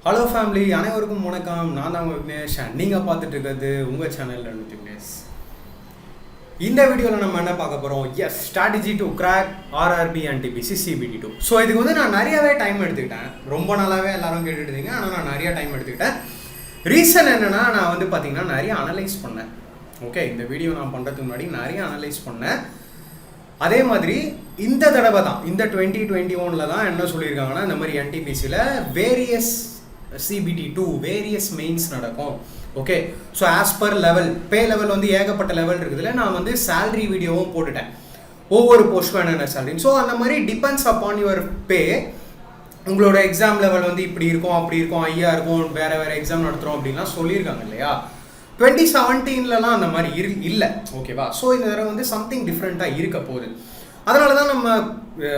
Hello family, அனைவருக்கும் வணக்கம். நான் தான் விக்னேஷ். நீங்கள் பார்த்துட்டு இருக்கிறது உங்கள் சேனலில் விக்னேஷ். இந்த வீடியோவில் நம்ம என்ன பார்க்க போகிறோம்? Yes, strategy to crack RRB and NTPC CBT 2. So இதுக்கு வந்து நான் நிறையாவே டைம் எடுத்துக்கிட்டேன். ரொம்ப நாளாகவே எல்லாரும் கேட்டுட்டு இருந்தீங்க, ஆனால் நான் நிறையா டைம் எடுத்துக்கிட்டேன். ரீசன் என்னென்னா, நான் வந்து பார்த்தீங்கன்னா நிறைய அனலைஸ் பண்ணேன். ஓகே, இந்த வீடியோ நான் பண்ணுறதுக்கு முன்னாடி நிறைய அனலைஸ் பண்ணேன். அதே மாதிரி இந்த தடவை தான், இந்த 2021 தான் என்ன சொல்லியிருக்காங்கன்னா, இந்த மாதிரி என்டிபிசியில் வேரியஸ் சிபிடி 2 வேரியஸ் மெயின்ஸ் நடக்கும். Okay, so as per level, பே லெவல் வந்து ஏகப்பட்ட லெவல் இருக்குதுல. நான் வந்து சேலரி வீடியோவும் போட்டுட்டேன், ஒவ்வொரு போஸ்ட்க்கும் என்னென்ன சேலரி. ஸோ அந்த மாதிரி டிபெண்ட்ஸ் அப்பான் யுவர் பே. உங்களோட எக்ஸாம் லெவல் வந்து இப்படி இருக்கும், அப்படி இருக்கும், ஐயா இருக்கும், வேறு வேறு எக்ஸாம் நடத்துகிறோம் அப்படின்லாம் சொல்லியிருக்காங்க இல்லையா. 2017லலாம் அந்த மாதிரி இல்லை. ஓகேவா? ஸோ இந்த தடவை வந்து சம்திங் டிஃப்ரெண்ட்டாக இருக்க போகுது. அதனால தான்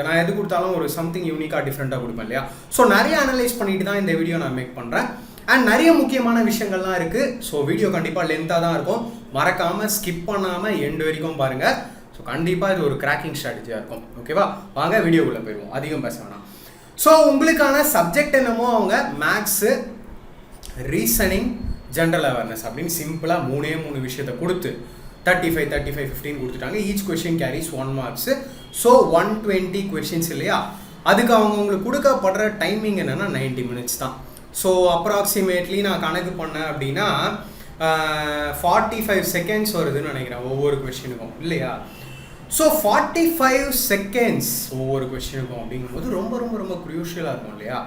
நான் எது கொடுத்தாலும் ஒரு சம்திங் யூனிக்காக டிஃப்ரெண்ட்டாக கொடுப்பேன் இல்லையா. ஸோ நிறைய அனலைஸ் பண்ணிட்டு தான் இந்த வீடியோ நான் மேக் பண்ணுறேன். அண்ட் நிறைய முக்கியமான விஷயங்கள்லாம் இருக்குது. ஸோ வீடியோ கண்டிப்பாக லென்த்தாக தான் இருக்கும். மறக்காமல் ஸ்கிப் பண்ணாமல் எண்டு வரைக்கும் பாருங்கள். ஸோ கண்டிப்பாக இது ஒரு கிராக்கிங் ஸ்ட்ராட்டஜியாக இருக்கும். ஓகேவா? வாங்க வீடியோக்குள்ளே போயிடுவோம், அதிகம் பேச வேணாம். ஸோ உங்களுக்கான சப்ஜெக்ட் என்னமோ அவங்க மேக்ஸு, ரீசனிங், ஜென்ரல் அவேர்னஸ் அப்படின்னு சிம்பிளாக மூணு விஷயத்தை கொடுத்து 35, 35, 15 கொடுத்துட்டாங்க. Each question carries 1 marks. So 120 questions இல்லையா. அதுக்கு அவங்களுக்கு கொடுக்கப்படுற டைமிங் என்னென்னா 90 மினிட்ஸ் தான். ஸோ அப்ராக்சிமேட்லி நான் கணக்கு பண்ணேன் அப்படின்னா 45 செகண்ட்ஸ் வருதுன்னு நினைக்கிறேன் ஒவ்வொரு கொஷினுக்கும் இல்லையா. ஸோ 45 செகண்ட்ஸ் ஒவ்வொரு கொஷினுக்கும் அப்படிங்கும்போது ரொம்ப ரொம்ப ரொம்ப க்ரூஷியலாக இருக்கும் இல்லையா.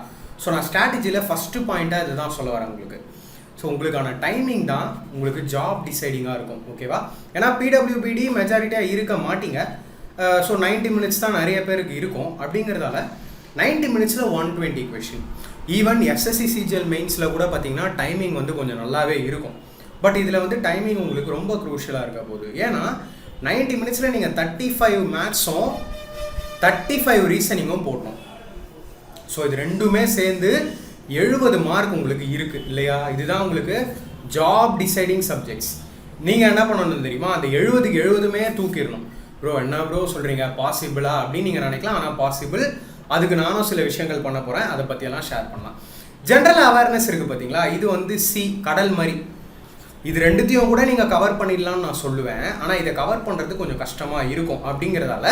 ஸோ நான் ஸ்ட்ராட்டஜியில் ஃபஸ்ட்டு பாயிண்ட்டாக இதுதான் சொல்ல வரேன் உங்களுக்கு. ஸோ உங்களுக்கான டைமிங் தான் உங்களுக்கு ஜாப் டிசைடிங்காக இருக்கும். ஓகேவா? ஏன்னா பிடபிள்யூபிடி மெஜாரிட்டியாக இருக்க மாட்டீங்க. ஸோ 90 மினிட்ஸ் தான் நிறைய பேருக்கு இருக்கும். அப்படிங்கிறதால 90 மினிட்ஸில் 120 கொஷின். ஈவன் எஸ்எஸ்சி சிஜிஎல் மெயின்ஸில் கூட பார்த்தீங்கன்னா டைமிங் வந்து கொஞ்சம் நல்லாவே இருக்கும். பட் இதில் வந்து டைமிங் உங்களுக்கு ரொம்ப க்ரூஷியலாக இருக்க போகுது. ஏன்னா 90 மினிட்ஸில் நீங்கள் 35 மேத்ஸும் 35 ரீசனிங்கும் போடணும். ஸோ இது ரெண்டுமே சேர்ந்து 70 மார்க் உங்களுக்கு இருக்குது இல்லையா. இதுதான் உங்களுக்கு ஜாப் டிசைடிங் சப்ஜெக்ட்ஸ். நீங்கள் என்ன பண்ணணும் தெரியுமா, அந்த 70க்கு 70மே தூக்கிடணும். ப்ரோ என்ன ப்ரோ சொல்கிறீங்க, பாசிபிளா அப்படின்னு நீங்கள் நினைக்கலாம். ஆனால் பாசிபிள். அதுக்கு நானும் சில விஷயங்கள் பண்ண போகிறேன், அதை பற்றியெல்லாம் ஷேர் பண்ணலாம். ஜென்ரல் அவேர்னஸ் இருக்குது பார்த்தீங்களா, இது வந்து கடல் மாதிரி. இது ரெண்டுத்தையும் கூட நீங்கள் கவர் பண்ணிடலான்னு நான் சொல்லுவேன். ஆனால் இதை கவர் பண்ணுறது கொஞ்சம் கஷ்டமாக இருக்கும். அப்படிங்கிறதால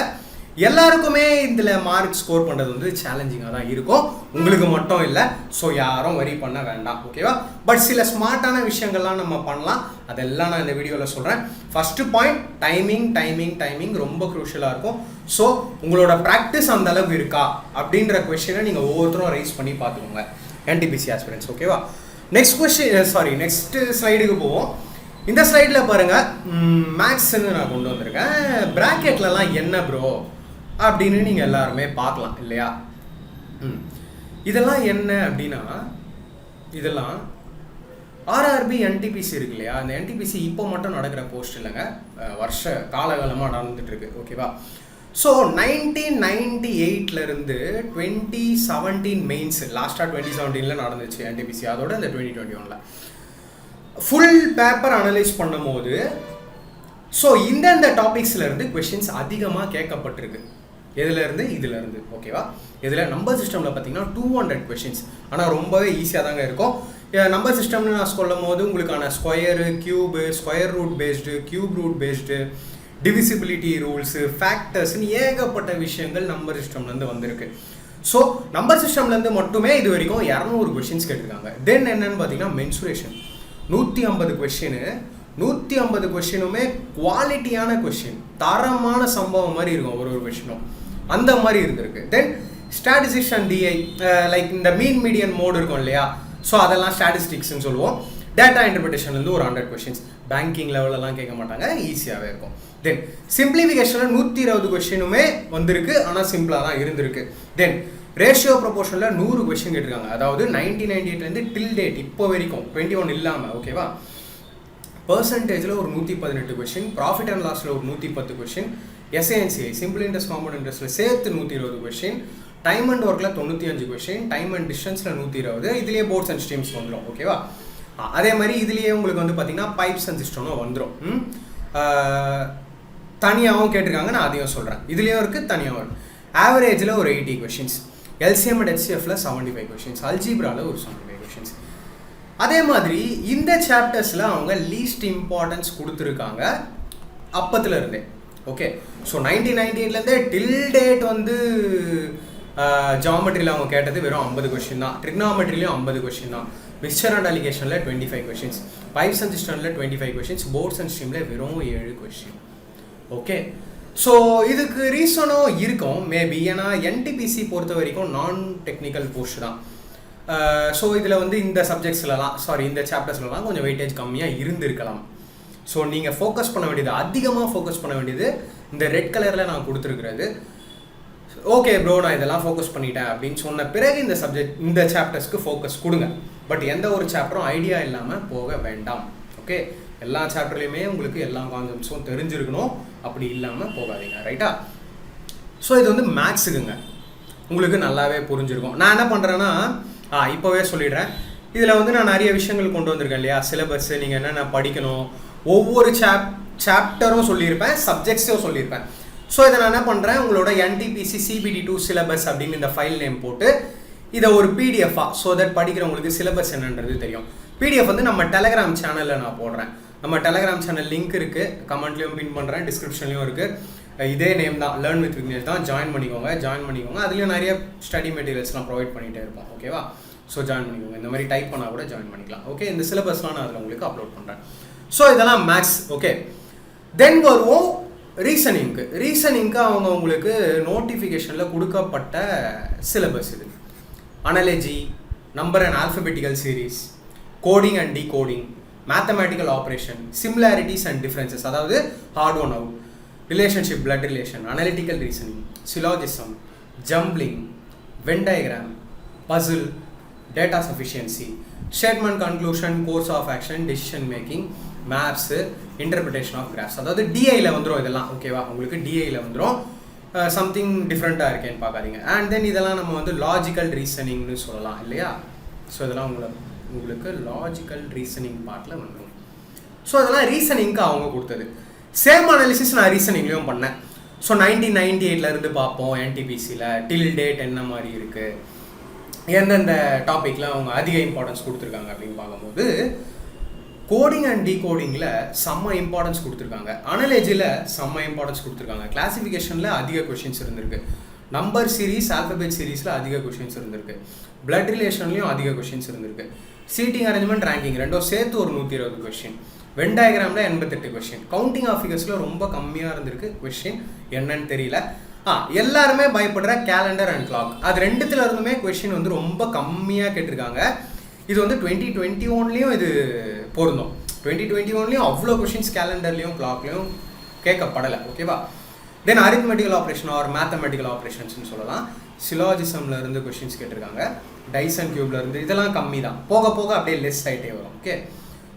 எல்லாருக்குமே இதில் மார்க் ஸ்கோர் பண்ணுறது வந்து சேலஞ்சிங்காக தான் இருக்கும், உங்களுக்கு மட்டும் இல்லை. ஸோ யாரும் வரி பண்ண வேண்டாம். ஓகேவா? பட் சில ஸ்மார்ட்டான விஷயங்கள்லாம் நம்ம பண்ணலாம். அதெல்லாம் நான் இந்த வீடியோவில் சொல்கிறேன். ஃபஸ்ட்டு பாயிண்ட், டைமிங் ரொம்ப க்ரூஷியலாக இருக்கும். ஸோ உங்களோட ப்ராக்டிஸ் அந்த அளவுக்கு இருக்கா அப்படின்ற கொஷினை நீங்கள் ஒவ்வொருத்தரும் ரைஸ் பண்ணி பார்த்துக்கோங்க, என்டிபிசி ஆஸ்பிரன்ட்ஸ். ஓகேவா? நெக்ஸ்ட் ஸ்லைடுக்கு போவோம். இந்த ஸ்லைடில் பாருங்கள், மேக்ஸ்ன்னு நான் கொண்டு வந்திருக்கேன். ப்ராக்கெட்லலாம் என்ன ப்ரோ அப்படின்னு நீங்கள் எல்லாருமே பார்க்கலாம் இல்லையா. இதெல்லாம் என்ன அப்படின்னா, இதெல்லாம் ஆர்ஆர்பி என்டிபிசி இருக்கு இல்லையா. அந்த என்டிபிசி இப்போ மட்டும் நடக்கிற போஸ்ட் இல்லைங்க, வருஷ காலகாலமாக நடந்துட்டுருக்கு. ஓகேவா? ஸோ 1998லேருந்து 2017 மெயின்ஸ், லாஸ்ட்டாக 2017 நடந்துச்சு என்டிபிசி. அதோட இந்த 2021 ஃபுல் பேப்பர் அனலைஸ் பண்ணும் போது ஸோ இந்தந்த டாபிக்ஸ்லேருந்து கொஷின்ஸ் அதிகமாக கேட்கப்பட்டிருக்கு. இதிலேருந்து ஓகேவா. இதில் நம்பர் சிஸ்டமில் பார்த்தீங்கன்னா 200 கொஷின்ஸ். ஆனால் ரொம்பவே ஈஸியாக தாங்க இருக்கும். நம்பர் சிஸ்டம்னு நான் சொல்லும் போது உங்களுக்கான square, cube, square root based, cube root based, divisibility rules, ஃபேக்டர்ஸ்னு ஏகப்பட்ட விஷயங்கள் நம்பர் சிஸ்டம்லேருந்து வந்திருக்கு. ஸோ நம்பர் சிஸ்டம்லேருந்து மட்டுமே இது வரைக்கும் 200 கொஷின்ஸ் கேட்டிருக்காங்க. தென் என்னன்னு பார்த்தீங்கன்னா மென்சுரேஷன் 150 கொஷின். 150 கொஷினுமே குவாலிட்டியான கொஷின், தரமான சம்பவம் மாதிரி இருக்கும் ஒரு கொஷினும், அந்த மாதிரி இருந்திருக்கு. தென் ஸ்டாட்டிஸ்டிக்ஸ் அண்ட் டிஐ, லைக் இந்த மீன் மீடியன் மோடு இருக்கும் இல்லையா. ஸோ அதெல்லாம் ஸ்டாட்டிஸ்டிக்ஸ்ன்னு சொல்லுவோம். டேட்டா இன்டர்பிரிட்டேஷன்லேருந்து ஒரு 100 கொஷின்ஸ். பேங்கிங் லெவலெல்லாம் கேட்க மாட்டாங்க, ஈஸியாகவே இருக்கும். தென் சிம்பிளிஃபிகேஷனில் 120 கொஷினுமே வந்திருக்கு, ஆனால் சிம்பிளாக தான் இருந்திருக்கு. தென் ரேஷியோ ப்ரொபோர்ஷனில் 100 கொஷின் கேட்டிருக்காங்க. அதாவது 1998லேருந்து டில் டேட் இப்போ வரைக்கும் 21 இல்லாமல். ஓகேவா? பர்சன்டேஜில் ஒரு 118 கொஷின், ப்ராஃபிட் அண்ட் லாஸில் ஒரு 110 கொஷின், எஸ்ஏஎன்சிஐ சிம்பிள் இன்ட்ரெஸ்ட் காம்பவுண்ட் இன்ட்ரெஸ்ட்டில் சேர்த்து 120 கொஷின், டைம் அண்ட் ஒர்க்கில் 95 கொஷின், டைம் அண்ட் டிஸ்டன்ஸில் 120. இதுலேயே போர்ட்ஸ் அண்ட் ஸ்ட்ரீம்ஸ் வந்துடும். ஓகேவா? அதே மாதிரி இதுலேயே உங்களுக்கு வந்து பார்த்தீங்கன்னா பைப்ஸ் அண்ட் சிஸ்டம்னு வந்துடும். தனியாகவும் கேட்டிருக்காங்க, நான் அதையும் சொல்கிறேன். இதுலேயும் இருக்குது, தனியாகவும் இருக்குது. ஆவரேஜில் ஒரு 80 கொஷின்ஸ், LCM and HCFல 75 questions, அல்ஜீப்ரால ஒரு 75 கொஷின்ஸ். அதே மாதிரி இந்த சாப்டர்ஸில் அவங்க லீஸ்ட் இம்பார்ட்டன்ஸ் கொடுத்துருக்காங்க அப்பத்துல இருந்தே. ஓகே, ஸோ 1998லேருந்தே டில் டேட் வந்து ஜாமெட்ரியில் அவங்க கேட்டது வெறும் 50 கொஷின் தான், ட்ரிக்னாமெட்ரிலையும் 50 கொஷின் தான், மிக்சர் அண்ட் அலிகேஷனில் 25 கொஷின்ஸ், பைப்ஸ் அண்ட் சிஸ்டமில் 25 கொஷின்ஸ், போர்ட்ஸ் அண்ட் ஸ்ட்ரீமில் வெறும் 7 கொஷின். ஓகே, ஸோ இதுக்கு ரீசனும் இருக்கும் மேபி, ஏன்னா என்டிபிசி பொறுத்த வரைக்கும் நான் டெக்னிக்கல் போஸ்ட் தான். ஸோ இதில் வந்து இந்த சப்ஜெக்ட்ஸ்லலாம் இந்த சாப்டர்ஸ்லலாம் கொஞ்சம் வெயிட்டேஜ் கம்மியாக இருந்திருக்கலாம். ஸோ நீங்கள் ஃபோக்கஸ் பண்ண வேண்டியது, அதிகமாக ஃபோக்கஸ் பண்ண வேண்டியது இந்த ரெட் கலரில் நான் கொடுத்துருக்குறது. ஓகே ப்ரோ, நான் இதெல்லாம் ஃபோக்கஸ் பண்ணிட்டேன் அப்படின்னு சொன்ன பிறகு இந்த சாப்டர்ஸ்க்கு ஃபோக்கஸ் கொடுங்க. பட் எந்த ஒரு சாப்டரும் ஐடியா இல்லாமல் போக வேண்டாம். ஓகே, எல்லா சாப்டர்லையுமே உங்களுக்கு எல்லா கான்செப்ட்ஸும் தெரிஞ்சிருக்கணும், அப்படி இல்லாமல் போகாதீங்க. ரைட்டா? ஸோ இது வந்து மேக்ஸுக்குங்க, உங்களுக்கு நல்லாவே புரிஞ்சிருக்கும். நான் என்ன பண்ணுறேன்னா இப்போவே சொல்லிடுறேன், இதில் வந்து நான் நிறைய விஷயங்கள் கொண்டு வந்திருக்கேன் இல்லையா, சிலபஸ், நீங்கள் என்னென்ன படிக்கணும், ஒவ்வொரு சாப்டரும் சொல்லியிருப்பேன், சப்ஜெக்ட்ஸும் சொல்லியிருப்பேன். ஸோ இதை நான் என்ன பண்ணுறேன், உங்களோட என்டிபிசி CBD2 சிலபஸ் அப்படின்னு இந்த ஃபைல் நேம் போட்டு இதை ஒரு பிடிஎஃபாக, ஸோ தட் படிக்கிறவங்களுக்கு சிலபஸ் என்னன்றது தெரியும். பிடிஎஃப் வந்து நம்ம டெலகிராம் சேனலில் நான் போடுறேன். நம்ம டெலகிராம் சேனல் லிங்க் இருக்குது, கமெண்ட்லேயும் பின் பண்ணுறேன், டிஸ்கிரிப்ஷன்லேயும் இருக்குது. இதே நேம் தான், லேர்ன் வித் விக்னேஷ் தான். ஜாயின் பண்ணிக்கோங்க. அதுலேயும் நிறைய ஸ்டடி மெட்டீரியல்ஸ்லாம் ப்ரொவைட் பண்ணிகிட்டே இருப்போம். ஓகேவா? ஸோ ஜாயின் பண்ணிக்கோங்க. இந்த மாதிரி டைப் பண்ணால் கூட ஜாயின் பண்ணிக்கலாம். ஓகே, இந்த சிலபஸ்லாம் நான் அதில் உங்களுக்கு அப்லோட் பண்ணுறேன். ஸோ இதெல்லாம் மேக்ஸ். ஓகே, தென் வருவோம் ரீசனிங்க்கு அவங்க உங்களுக்கு நோட்டிஃபிகேஷனில் கொடுக்கப்பட்ட சிலபஸ் இது. Analogy, number and alphabetical series, coding and decoding, mathematical operation, similarities and differences, அதாவது odd one out, relationship, blood relation, analytical reasoning, syllogism, jumbling, Venn diagram, puzzle, data sufficiency, statement conclusion, course of action, decision making, maps, interpretation of graphs, அதாவது டிஐயில் வந்துடும் இதெல்லாம். ஓகேவா? உங்களுக்கு டிஐயில் வந்துடும். Something டிஃப்ரெண்ட்டாக இருக்கேன்னு பார்க்காதீங்க. அண்ட் தென் இதெல்லாம் நம்ம வந்து லாஜிக்கல் ரீசனிங்னு சொல்லலாம் இல்லையா? ஸோ இதெல்லாம் உங்களுக்கு லாஜிக்கல் ரீசனிங் பார்ட்டில் வந்துடும். ஸோ அதெல்லாம் ரீசனிங்க்கு அவங்க கொடுத்தது. சேம் அனாலிசிஸ் நான் ரீசனிங்லேயும் பண்ணேன். ஸோ 1998லேருந்து பார்ப்போம் என்டிபிசியில் டில் டேட் என்ன மாதிரி இருக்குது, எந்தெந்த டாப்பிக்கில் அவங்க அதிக இம்பார்ட்டன்ஸ் கொடுத்துருக்காங்க அப்படின்னு பார்க்கும்போது, கோடிங் அண்ட் டீகோடிங்கில் செம்ம இம்பார்ட்டன்ஸ் கொடுத்துருக்காங்க, அனாலஜியில் செம்ம இம்பார்ட்டன்ஸ் கொடுத்துருக்காங்க, கிளாசிஃபிகேஷனில் அதிக கொஷின்ஸ் இருந்திருக்கு, நம்பர் சீரீஸ், ஆல்ஃபபெட் சீரீஸில் அதிக கொஷின்ஸ் இருந்திருக்கு, பிளட் ரிலேஷன்லையும் அதிக கொஷின்ஸ் இருந்திருக்கு, சீட்டிங் அரேஞ்ச்மெண்ட், ரேங்கிங் ரெண்டும் சேர்த்து ஒரு 120 கொஷின், வென் டயக்ராமில் 88 கொஷின், கவுண்டிங் ஆஃப் ஃபிகர்ஸில் ரொம்ப கம்மியாக இருந்திருக்கு கொஷின், என்னன்னு தெரியல. எல்லாருமே பயப்படுற கேலண்டர் அண்ட் கிளாக், அது ரெண்டுத்துல இருந்துமே கொஷின் வந்து ரொம்ப கம்மியாக கேட்டிருக்காங்க. இது வந்து 2021லேயும் இது பொருந்தும். 2021லேயும் அவ்வளோ கொஷின்ஸ் கேலண்டர்லேயும் கிளாக்லேயும் கேட்கப்படலை. ஓகேவா? தென் அரித்மெட்டிக்கல் ஆப்ரேஷன் ஆர் மேத்தமெட்டிக்கல் ஆப்ரேஷன்ஸ்னு சொல்லலாம். சிலாஜிசம்ல இருந்து கொஷின்ஸ் கேட்டிருக்காங்க, டைசன் கியூப்ல இருந்து, இதெல்லாம் கம்மி தான், போக போக அப்படியே லெஸ் ஆகிட்டே வரும். ஓகே,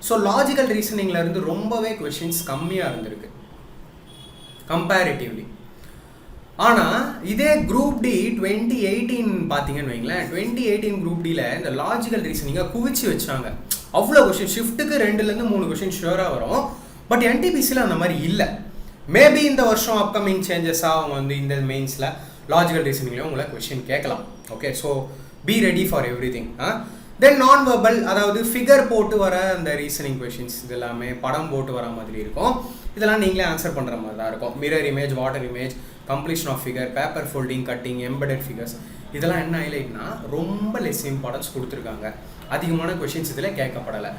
ஸோ லாஜிக்கல் ரீசனிங்ல இருந்து ரொம்பவே கொஷின்ஸ் கம்மியாக இருந்திருக்கு கம்பேரிட்டிவ்லி. ஆனால் இதே குரூப் டி 2018 பார்த்தீங்கன்னு வைங்களேன், 2018 குரூப் டியில் இந்த லாஜிக்கல் ரீசனிங்கை குவிச்சு வச்சாங்க. அவ்வளோ கொஷின், ஷிஃப்ட்டுக்கு 2லேருந்து 3 கொஷின் ஷுவராக வரும். பட் என்டிபிசியில் அந்த மாதிரி இல்லை. மேபி இந்த வருஷம் அப்கமிங் சேஞ்சஸாக அவங்க வந்து இந்த மெயின்ஸில் லாஜிக்கல் ரீசனிங்லேயும் உங்களை கொஷின் கேட்கலாம். Okay, so be ready for everything. Then நான் வெர்பல், அதாவது ஃபிகர் போட்டு வர அந்த ரீசனிங் கொஷின்ஸ், இது எல்லாமே படம் போட்டு வர மாதிரி இருக்கும். இதெல்லாம் நீங்களே ஆன்சர் பண்ணுற மாதிரி தான் இருக்கும். Mirror image, water image, completion of figure, paper folding, cutting, embedded figures, இதெல்லாம் என்ன ஹைலைட்னா ரொம்ப லெஸ் இம்பார்ட்டன்ஸ் கொடுத்துருக்காங்க. அதிகமான கொஷின்ஸ் இதில் கேட்கப்படலை.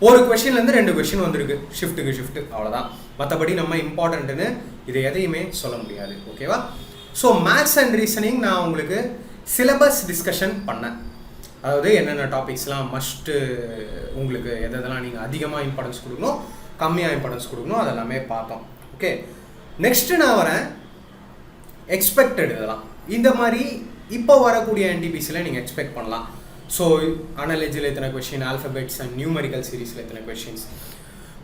ஒரு கொஷின்லேருந்து 2 கொஷின் வந்திருக்கு, ஷிஃப்ட்டுக்கு ஷிஃப்ட்டு, அவ்வளோதான். மற்றபடி நம்ம இம்பார்ட்டன்ட்டுன்னு இதை எதையுமே சொல்ல முடியாது. ஓகேவா? ஸோ மேத்ஸ் அண்ட் ரீசனிங் நான் உங்களுக்கு சிலபஸ் டிஸ்கஷன் பண்ணேன். அதாவது என்னென்ன டாபிக்ஸ்லாம் மஸ்ட்டு, உங்களுக்கு எதெல்லாம் நீங்கள் அதிகமாக இம்பார்ட்டன்ஸ் கொடுக்கணும், கம்மியாக இம்பார்ட்டன்ஸ் கொடுக்கணும், அதெல்லாமே பார்த்தோம். ஓகே, நெக்ஸ்ட்டு நான் வரேன் எக்ஸ்பெக்டட். இதெல்லாம் இந்த மாதிரி இப்போ வரக்கூடிய என்டிபிசியில் நீங்கள் எக்ஸ்பெக்ட் பண்ணலாம். ஸோ அனாலஜியில் எத்தனை கொஷின், ஆல்ஃபபெட்ஸ் அண்ட் நியூமரிக்கல் சீரீஸில் எத்தனை கொஷின்ஸ்,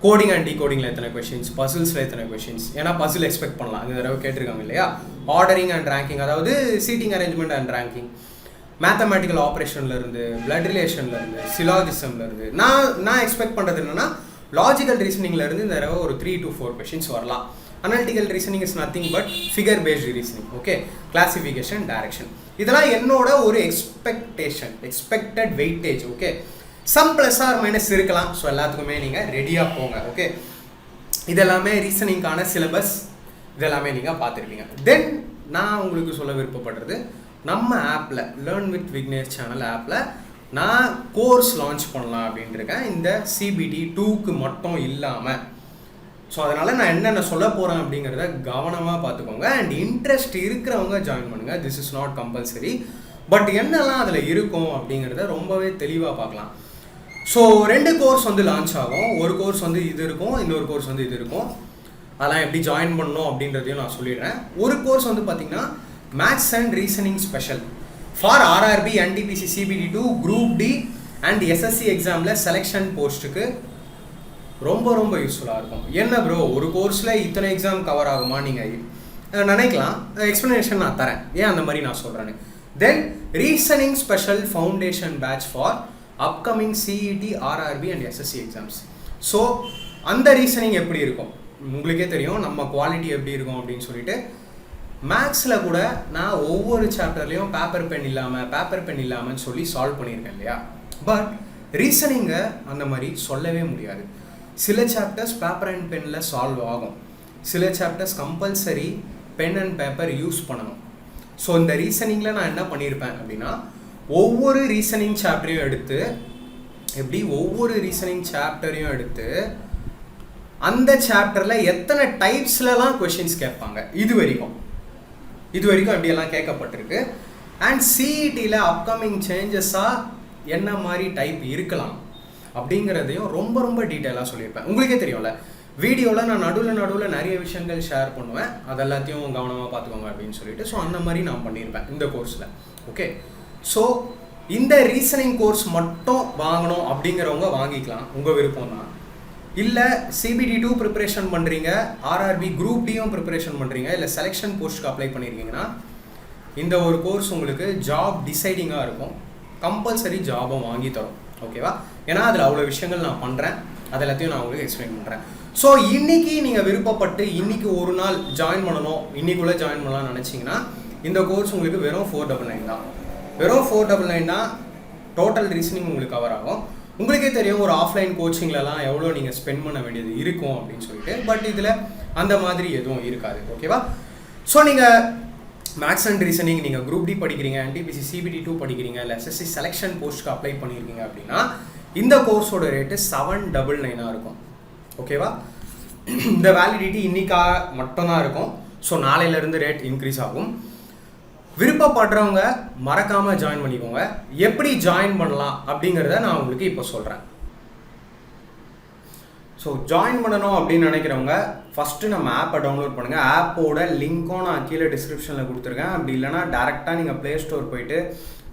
கோடிங் அண்ட் டீகோடிங்கில் எத்தனை கொஷின்ஸ், பசில்ஸில் எத்தனை கொஷின்ஸ், ஏன்னா பசில் எக்ஸ்பெக்ட் பண்ணலாம், இந்த தடவை கேட்டிருக்காங்க இல்லையா. ஆர்டரிங் அண்ட் ரேங்கிங், அதாவது seating arrangement and ranking, mathematical ஆப்ரேஷன்லேருந்து, பிளட் ரிலேஷன்லேருந்து, சிலாஜிசம்லேருந்து. நான் எக்ஸ்பெக்ட் பண்ணுறது என்னென்னா லாஜிக்கல் ரீசனிங்லேருந்து இந்த தடவை ஒரு 3 to 4 கொஷின்ஸ் வரலாம். Analytical reasoning is nothing but figure based reasoning. Okay, classification, direction, இதெல்லாம் என்னோட ஒரு expected weightage. Okay, some plus or minus இருக்கலாம். ஸோ எல்லாத்துக்குமே நீங்கள் ரெடியாக போங்க. ஓகே, இதெல்லாமே ரீசனிங்கான சிலபஸ், இதெல்லாமே நீங்கள் பார்த்துருப்பீங்க. தென் நான் உங்களுக்கு சொல்ல விருப்பப்படுறது, நம்ம ஆப்பில் லேர்ன் வித் விக்னேஷ் சேனல் ஆப்பில் நான் கோர்ஸ் லான்ச் பண்ணலாம் அப்படின்ட்டு இருக்கேன், இந்த CBT 2க்கு மட்டும் இல்லாமல். ஸோ அதனால் நான் என்னென்ன சொல்ல போகிறேன் அப்படிங்கிறத கவனமாக பார்த்துக்கோங்க. அண்ட் இன்ட்ரெஸ்ட் இருக்கிறவங்க ஜாயின் பண்ணுங்கள். This is not compulsory. But என்னெல்லாம் அதில் இருக்கும் அப்படிங்கிறத ரொம்பவே தெளிவாக பார்க்கலாம். ஸோ 2 கோர்ஸ் வந்து லான்ச் ஆகும். ஒரு கோர்ஸ் வந்து இது இருக்கும், இன்னொரு கோர்ஸ் வந்து இது இருக்கும். அதெல்லாம் எப்படி ஜாயின் பண்ணணும் அப்படின்றதையும் நான் சொல்லிடுறேன். ஒரு கோர்ஸ் வந்து பார்த்தீங்கன்னா maths and reasoning special for RRB, NTPC, CBT 2, Group D and SSC எக்ஸாமில் செலெக்ஷன் போஸ்ட்டுக்கு ரொம்ப ரொம்ப யூஸ்ஃபுல்லாக இருக்கும். என்ன ப்ரோ, ஒரு கோர்ஸில் இத்தனை எக்ஸாம் கவர் ஆகுமா நீங்கள் நினைக்கலாம். எக்ஸ்ப்ளனேஷன் நான் தரேன் ஏன் அந்த மாதிரி நான் சொல்கிறேன்னு. Then reasoning special foundation batch for upcoming CET, RRB and SSC exams. So அந்த ரீசனிங் எப்படி இருக்கும் உங்களுக்கே தெரியும், நம்ம குவாலிட்டி எப்படி இருக்கும் அப்படின்னு சொல்லிட்டு. மேக்ஸில் கூட நான் ஒவ்வொரு சாப்டர்லேயும் பேப்பர் பென் இல்லாமல் சொல்லி சால்வ் பண்ணியிருக்கேன் இல்லையா. பட் ரீசனிங்கை அந்த மாதிரி சொல்லவே முடியாது. சில சாப்டர்ஸ் பேப்பர் அண்ட் பெனில் சால்வ் ஆகும், சில chapters compulsory pen and paper use பண்ணணும். ஸோ இந்த ரீசனிங்கில் நான் என்ன பண்ணியிருப்பேன் அப்படின்னா, ஒவ்வொரு ரீசனிங் சாப்டரையும் எடுத்து அந்த சாப்டரில் எத்தனை டைப்ஸ்லலாம் கொஷின்ஸ் கேட்பாங்க இது வரைக்கும் அப்படியெல்லாம் கேட்கப்பட்டிருக்கு. அண்ட் CETயில் அப்கமிங் சேஞ்சஸாக என்ன மாதிரி டைப் இருக்கலாம் அப்படிங்கிறதையும் ரொம்ப ரொம்ப டீட்டெயிலாக சொல்லியிருப்பேன். உங்களுக்கே தெரியும்ல, வீடியோவில் நான் நடுவில் நிறைய விஷயங்கள் ஷேர் பண்ணுவேன், அது எல்லாத்தையும் கவனமாக பார்த்துக்கோங்க அப்படின்னு சொல்லிட்டு. ஸோ அந்த மாதிரி நான் பண்ணியிருப்பேன் இந்த கோர்ஸில். ஓகே, ஸோ இந்த ரீசனிங் கோர்ஸ் மட்டும் வாங்கணும் அப்படிங்கிறவங்க வாங்கிக்கலாம், உங்கள் விருப்பம் தான். இல்லை CBT 2 ப்ரிப்பரேஷன் பண்ணுறீங்க, RRB Group Dயும் ப்ரிப்பரேஷன் பண்ணுறீங்க, இல்லை செலெக்ஷன் போஸ்ட்டுக்கு அப்ளை பண்ணியிருக்கீங்கன்னா இந்த ஒரு கோர்ஸ் உங்களுக்கு ஜாப் டிசைடிங்காக இருக்கும். கம்பல்சரி ஜாபை வாங்கி தரும். ஓகேவா, ஏன்னா அதில் அவ்வளோ விஷயங்கள் நான் பண்ணுறேன், அது எல்லாத்தையும் நான் உங்களுக்கு எக்ஸ்பிளைன் பண்ணுறேன். ஸோ இன்றைக்கி நீங்கள் விருப்பப்பட்டு இன்றைக்கி ஒரு நாள் ஜாயின் பண்ணணும், இன்றைக்குள்ளே ஜாயின் பண்ணலாம்னு நினச்சிங்கன்னா இந்த கோர்ஸ் உங்களுக்கு வெறும் 499 தான். வெறும் 499 தான் டோட்டல் ரீசனிங் உங்களுக்கு கவர் ஆகும். உங்களுக்கே தெரியும் ஒரு ஆஃப்லைன் கோச்சிங்லலாம் எவ்வளோ நீங்கள் ஸ்பெண்ட் பண்ண வேண்டியது இருக்கும் அப்படின்னு சொல்லிட்டு. பட் இதில் அந்த மாதிரி எதுவும் இருக்காது. ஓகேவா, ஸோ நீங்கள் மேத்ஸ் அண்ட் ரீசனிங் நீங்கள் Group D படிக்கிறீங்க, NTPC CBT 2 படிக்கிறீங்க, இல்லை SSC செலெக்ஷன் போஸ்ட்டுக்கு அப்ளை பண்ணியிருக்கீங்க அப்படின்னா இந்த கோர்ஸோட ரேட்டு 799 இருக்கும். ஓகேவா, இந்த வேலிடிட்டி இன்னைக்காக மட்டும்தான் இருக்கும். ஸோ நாளையிலேருந்து ரேட் இன்க்ரீஸ் ஆகும். விருப்பப்படுறவங்க மறக்காமல் ஜாயின் பண்ணிக்கோங்க. எப்படி ஜாயின் பண்ணலாம் அப்படிங்கிறத நான் உங்களுக்கு இப்போ சொல்கிறேன். ஸோ ஜாயின் பண்ணணும் அப்படின்னு நினைக்கிறவங்க ஃபஸ்ட்டு நம்ம ஆப்பை டவுன்லோட் பண்ணுங்கள். ஆப்போட லிங்க்கும் நான் கீழே டிஸ்கிரிப்ஷனில் கொடுத்துருக்கேன். அப்படி இல்லைனா டேரெக்டாக நீங்கள் ப்ளே ஸ்டோர் போயிட்டு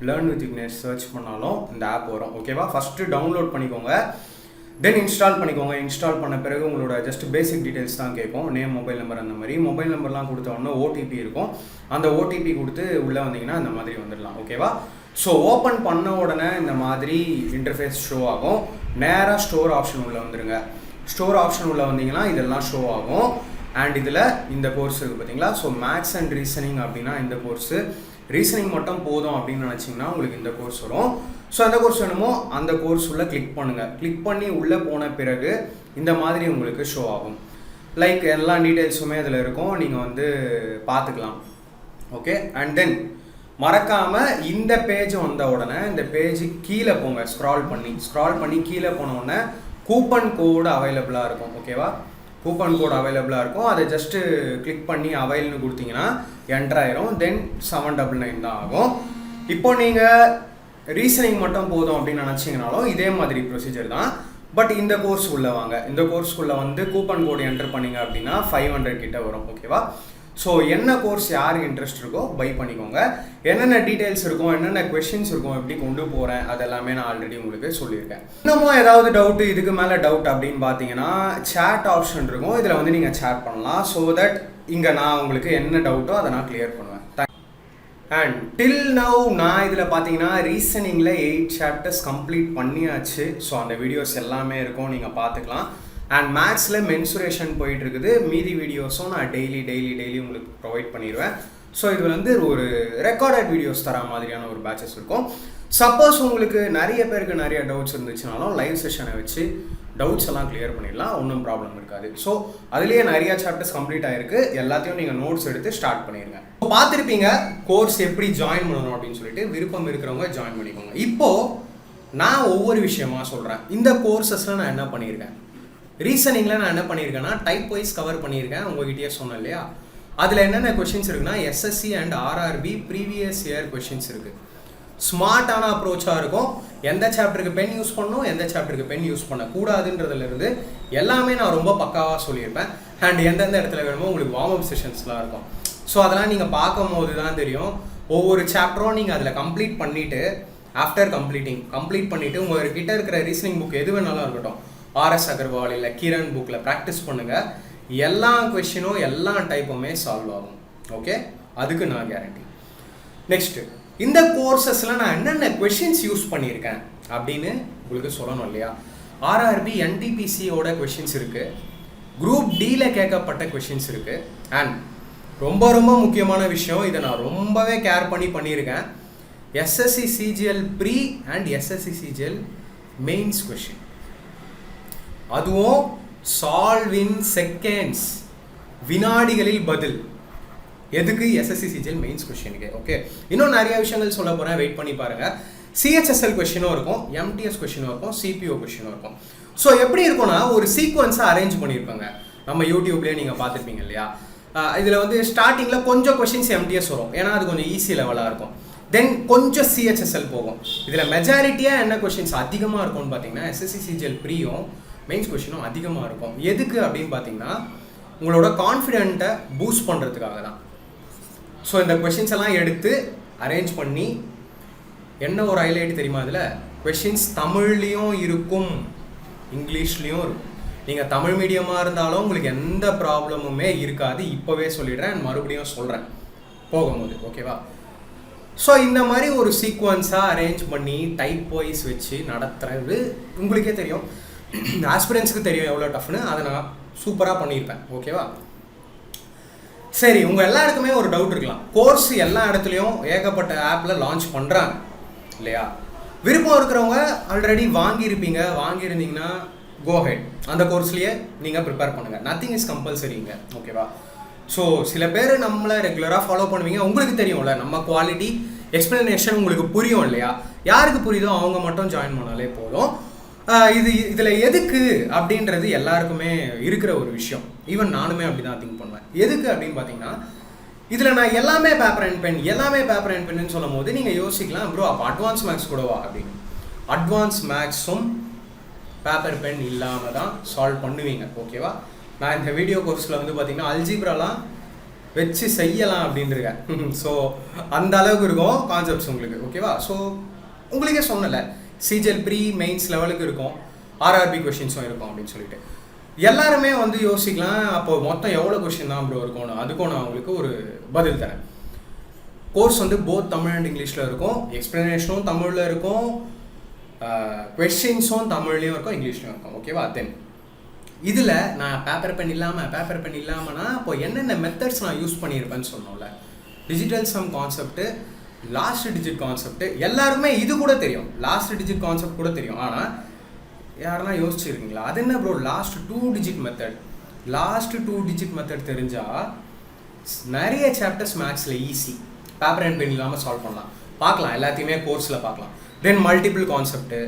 லேர்ன் வித் விக்னேஷ் சர்ச் பண்ணாலும் இந்த ஆப் வரும். ஓகேவா, ஃபஸ்ட்டு டவுன்லோட் பண்ணிக்கோங்க, தென் இன்ஸ்டால் பண்ணிக்கோங்க. இன்ஸ்டால் பண்ண பிறகு உங்களோட ஜஸ்ட் பேசிக் டீட்டெயில்ஸ் தான் கேட்கும், நேம், மொபைல் நம்பர், அந்த மாதிரி. மொபைல் நம்பர்லாம் கொடுத்தோன்னா OTP இருக்கும், அந்த OTP கொடுத்து உள்ளே வந்தீங்கன்னா இந்த மாதிரி வந்துடலாம். ஓகேவா, ஸோ ஓப்பன் பண்ண உடனே இந்த மாதிரி இன்டர்ஃபேஸ் ஷோ ஆகும். நேராக ஸ்டோர் ஆப்ஷன் உள்ளே வந்துடுங்க. ஸ்டோர் ஆப்ஷன் உள்ளே வந்தீங்கன்னா இதெல்லாம் ஷோ ஆகும். அண்ட் இதில் இந்த கோர்ஸ் இருக்குது பார்த்தீங்களா. ஸோ மேத்ஸ் அண்ட் ரீசனிங் அப்படின்னா இந்த கோர்ஸு, ரீசனிங் மட்டும் போதும் அப்படின்னு நினச்சிங்கன்னா உங்களுக்கு இந்த கோர்ஸ் வரும். ஸோ அந்த கோர்ஸ் வேணுமோ அந்த கோர்ஸ் உள்ளே கிளிக் பண்ணுங்கள். கிளிக் பண்ணி உள்ளே போன பிறகு இந்த மாதிரி உங்களுக்கு ஷோ ஆகும். லைக் எல்லா டீட்டெயில்ஸுமே இதில் இருக்கும், நீங்கள் வந்து பார்த்துக்கலாம். ஓகே, அண்ட் தென் மறக்காமல் இந்த பேஜ் வந்த உடனே இந்த பேஜுக்கு கீழே போங்க. ஸ்க்ரால் பண்ணி கீழே போன உடனே கூப்பன் கோடு அவைலபிளாக இருக்கும். ஓகேவா, கூப்பன் கோடு அவைலபிளாக இருக்கும். அதை ஜஸ்ட்டு கிளிக் பண்ணி அவைல்னு கொடுத்தீங்கன்னா என்டர் ஆயிரும். தென் 799 தான் ஆகும். இப்போ நீங்கள் ரீசனிங் மட்டும் போதும் அப்படின்னு நினச்சிங்கனாலும் இதே மாதிரி ப்ரொசீஜர் தான். பட் இந்த கோர்ஸ் உள்ளே வாங்க. இந்த கோர்ஸ்க்குள்ளே வந்து கூப்பன் கோடு என்டர் பண்ணிங்க அப்படின்னா 500 கிட்ட வரும். ஓகேவா, ஸோ என்ன கோர்ஸ் யாருக்கு இன்ட்ரெஸ்ட் இருக்கோ பை பண்ணிக்கோங்க. என்னென்ன டீட்டெயில்ஸ் இருக்கும், என்னென்ன கொஷின்ஸ் இருக்கும், எப்படி கொண்டு போகிறேன், அதெல்லாமே நான் ஆல்ரெடி உங்களுக்கு சொல்லியிருக்கேன். இன்னமும் ஏதாவது டவுட்டு, இதுக்கு மேலே டவுட் அப்படின்னு பார்த்தீங்கன்னா சேட் ஆப்ஷன் இருக்கும், இதில் வந்து நீங்கள் சேட் பண்ணலாம். ஸோ தட் இங்கே நான் உங்களுக்கு என்ன டவுட்டோ அதை நான் கிளியர் பண்ணுவேன். அண்ட் டில் நவ் நான் இதில் பார்த்தீங்கன்னா ரீசனிங்கில் 8 சாப்டர்ஸ் கம்ப்ளீட் பண்ணியாச்சு. ஸோ அந்த வீடியோஸ் எல்லாமே இருக்கும், நீங்கள் பார்த்துக்கலாம். அண்ட் மேத்ஸில் மென்சுரேஷன் போயிட்டு இருக்குது. மீதி வீடியோஸும் நான் டெய்லி உங்களுக்கு ப்ரொவைட் பண்ணிடுவேன். ஸோ இது வந்து ஒரு ரெக்கார்டட் வீடியோஸ் தர மாதிரியான ஒரு பேட்சஸ் இருக்கும். சப்போஸ் உங்களுக்கு நிறைய பேருக்கு நிறைய டவுட்ஸ் இருந்துச்சுனாலும் லைவ் செஷனை வச்சு டவுட்ஸ் எல்லாம் கிளியர் பண்ணிடலாம், ஒன்றும் ப்ராப்ளம் இருக்காது. ஸோ அதுலேயே நிறைய சாப்டர்ஸ் கம்ப்ளீட் ஆகிருக்கு, எல்லாத்தையும் நீங்கள் நோட்ஸ் எடுத்து ஸ்டார்ட் பண்ணிடுங்க. இப்போ பார்த்துருப்பீங்க கோர்ஸ் எப்படி ஜாயின் பண்ணணும் அப்படின்னு சொல்லிட்டு, விருப்பம் இருக்கிறவங்க ஜாயின் பண்ணிக்கோங்க. இப்போது நான் ஒவ்வொரு விஷயமா சொல்கிறேன். இந்த கோர்சஸில் நான் என்ன பண்ணியிருக்கேன், ரீசனிங்கில் நான் என்ன பண்ணியிருக்கேன்னா டைப் வைஸ் கவர் பண்ணியிருக்கேன், உங்கள்கிட்டயே சொன்னேன் இல்லையா. அதில் என்னென்ன கொஷின்ஸ் இருக்குன்னா SSC and RRB previous year questions இருக்குது. ஸ்மார்ட்டான அப்ரோச்சாக இருக்கும். எந்த சாப்டருக்கு பென் யூஸ் பண்ணணும், எந்த சாப்டருக்கு பென் யூஸ் பண்ணக்கூடாதுன்றதுலேருந்து எல்லாமே நான் ரொம்ப பக்காவாக சொல்லியிருப்பேன். அண்ட் எந்தெந்த இடத்துல வேணுமோ உங்களுக்கு வார்ம் அப் செஷன்ஸ்லாம் இருக்கும். ஸோ அதெல்லாம் நீங்கள் பார்க்கும் போது தான் தெரியும். ஒவ்வொரு சாப்டரும் நீங்கள் அதில் கம்ப்ளீட் பண்ணிவிட்டு ஆஃப்டர் கம்ப்ளீட் பண்ணிவிட்டு உங்கள்கிட்ட இருக்கிற ரீசனிங் புக் எது வேணாலும் இருக்கட்டும், ஆர்எஸ் அகர்வால் இல்லை கிரண் புக்கில் ப்ராக்டிஸ் பண்ணுங்கள். எல்லா கொஷினும் எல்லா டைப்புமே சால்வ் ஆகும். ஓகே, அதுக்கு நான் கேரண்டி. நெக்ஸ்ட்டு, இந்த கோர்சஸில் நான் என்னென்ன கொஷின்ஸ் யூஸ் பண்ணியிருக்கேன் அப்படின்னு உங்களுக்கு சொல்லணும் இல்லையா. ஆர்ஆர்பி என்டிபிசியோட கொஷின்ஸ் இருக்குது, குரூப் டியில் கேட்கப்பட்ட கொஷின்ஸ் இருக்குது. அண்ட் ரொம்ப ரொம்ப முக்கியமான விஷயம், இதை நான் ரொம்பவே கேர் பண்ணியிருக்கேன், SSC CGL pre and SSC CGL mains question. அதுவும் சால்வ் இன் செகண்ட்ஸ், வினாடிகளில் பதில். எதுக்கு? எஸ்எஸ்சி சிஜிஎல் மெயின்ஸ் கொஷினுக்கு. ஓகே, இன்னும் நிறைய விஷயங்கள் சொல்ல போகிறேன், வெயிட் பண்ணி பாருங்கள். சிஹெச்எஸ்எல் கொஷினும் இருக்கும், எம்டிஎஸ் கொஷினும் இருக்கும், சிபிஓ கொஷினும் இருக்கும். ஸோ எப்படி இருக்கும்னா ஒரு சீக்வன்ஸாக அரேஞ்ச் பண்ணியிருப்பாங்க. நம்ம யூடியூப்லேயே நீங்கள் பார்த்துருப்பீங்க இல்லையா. இதில் வந்து ஸ்டார்டிங்கில் கொஞ்சம் கொஷின்ஸ் எம்டிஎஸ் வரும், ஏன்னா அது கொஞ்சம் ஈஸி லெவலாக இருக்கும். தென் கொஞ்சம் சிஹெச்எஸ்எல் போகும். இதில் மெஜாரிட்டியாக என்ன கொஷின்ஸ் அதிகமாக இருக்கும்னு பார்த்தீங்கன்னா எஸ்எஸ்சி சிஜிஎல் ப்ரீயும் மெயின்ஸ் கொஷினும் அதிகமாக இருக்கும். எதுக்கு அப்படின்னு பார்த்தீங்கன்னா உங்களோட கான்ஃபிடென்ட்டை பூஸ்ட் பண்ணுறதுக்காக தான். ஸோ இந்த கொஷின்ஸ் எல்லாம் எடுத்து அரேஞ்ச் பண்ணி, என்ன ஒரு ஹைலைட் தெரியுமா, அதில் கொஷின்ஸ் தமிழ்லேயும் இருக்கும், இங்கிலீஷ்லேயும் இருக்கும். நீங்கள் தமிழ் மீடியமாக இருந்தாலும் உங்களுக்கு எந்த ப்ராப்ளமுமே இருக்காது, இப்போவே சொல்லிடுறேன், மறுபடியும் சொல்கிறேன் போகும்போது. ஓகேவா. ஸோ இந்த மாதிரி ஒரு சீக்வன்ஸாக அரேஞ்ச் பண்ணி டைப் வைஸ் வச்சு நடத்துறது உங்களுக்கே தெரியும், ஆஸ்பிரன்ஸுக்கு தெரியும் எவ்வளோ டஃப்னு. அதை நான் சூப்பராக பண்ணியிருப்பேன். ஓகேவா. சரி, உங்கள் எல்லாருக்குமே ஒரு டவுட் இருக்கலாம், கோர்ஸ் எல்லா இடத்துலையும் ஏகப்பட்ட ஆப்பில் லான்ச் பண்ணுறாங்க இல்லையா. விருப்பம் இருக்கிறவங்க ஆல்ரெடி வாங்கியிருந்தீங்கன்னா கோ ஹெட், அந்த கோர்ஸ்லேயே நீங்கள் ப்ரிப்பேர் பண்ணுங்கள். நத்திங் இஸ் கம்பல்சரிங்க. ஓகேவா. ஸோ சில பேர் நம்மளை ரெகுலராக ஃபாலோ பண்ணுவீங்க, உங்களுக்கு தெரியும்ல நம்ம குவாலிட்டி எக்ஸ்பிளனேஷன் உங்களுக்கு புரியும் இல்லையா. யாருக்கு புரியுதோ அவங்க மட்டும் ஜாயின் பண்ணாலே போதும். இதில் எதுக்கு அப்படின்றது எல்லாருக்குமே இருக்கிற ஒரு விஷயம். ஈவன் நானுமே அப்படி தான் திங்க் பண்ணுவேன். எதுக்கு அப்படின்னு பார்த்தீங்கன்னா, இதில் நான் எல்லாமே பேப்பர் அண்ட் பென்னு சொல்லும் போது நீங்கள் யோசிக்கலாம், ப்ரோ அப்போ அட்வான்ஸ் மேக்ஸ் கூடவா அப்படின்னு. அட்வான்ஸ் மேக்ஸும் பேப்பர் பென் இல்லாமல் தான் சால்வ் பண்ணுவீங்க. ஓகேவா. நான் இந்த வீடியோ கோர்ஸில் வந்து பார்த்தீங்கன்னா அல்ஜிப்ராலாம் வச்சு செய்யலாம் அப்படின்னு இருக்கேன். ஸோ அந்த அளவுக்கு இருக்கும் கான்செப்ட்ஸ் உங்களுக்கு. ஓகேவா. ஸோ உங்களுக்கே சொன்னல, சிஜிஎல் ப்ரீ மெயின்ஸ் லெவலுக்கு இருக்கும், ஆர்ஆர்பி கொஷின்ஸும் இருக்கும் அப்படின்னு சொல்லிட்டு எல்லாருமே வந்து யோசிக்கலாம், அப்போ மொத்தம் எவ்வளோ கொஷின் தான் ப்ரோ இருக்கும்னு. அதுக்கும் நான் உங்களுக்கு ஒரு பதில் தரேன். கோர்ஸ் வந்து போத் தமிழ் அண்ட் இங்கிலீஷில் இருக்கும், எக்ஸ்பிளனேஷனும் தமிழில் இருக்கும், கொஷின்ஸும் தமிழ்லேயும் இருக்கும், இங்கிலீஷ்லையும் இருக்கும். ஓகேவா. தென் இதில் நான் பேப்பர் பென் இல்லாமல்னா இப்போ என்னென்ன மெத்தட்ஸ் நான் யூஸ் பண்ணியிருப்பேன்னு சொன்னோம்ல. Digital some concept, last digit concept எல்லாருமே இது கூட தெரியும், லாஸ்ட் டிஜிட் கான்செப்ட் கூட தெரியும். ஆனால் யாரெல்லாம் யோசிச்சுருக்கீங்களா, அது என்ன bro last 2 digit method? Last 2 digit method தெரிஞ்சால் நிறைய சாப்டர்ஸ் மேக்ஸில் ஈஸி, பேப்பர் அண்ட் பென் இல்லாமல் சால்வ் பார்க்கலாம், எல்லாத்தையுமே கோர்ஸில் பார்க்கலாம். தென் மல்டிபிள் கான்செப்ட்டு,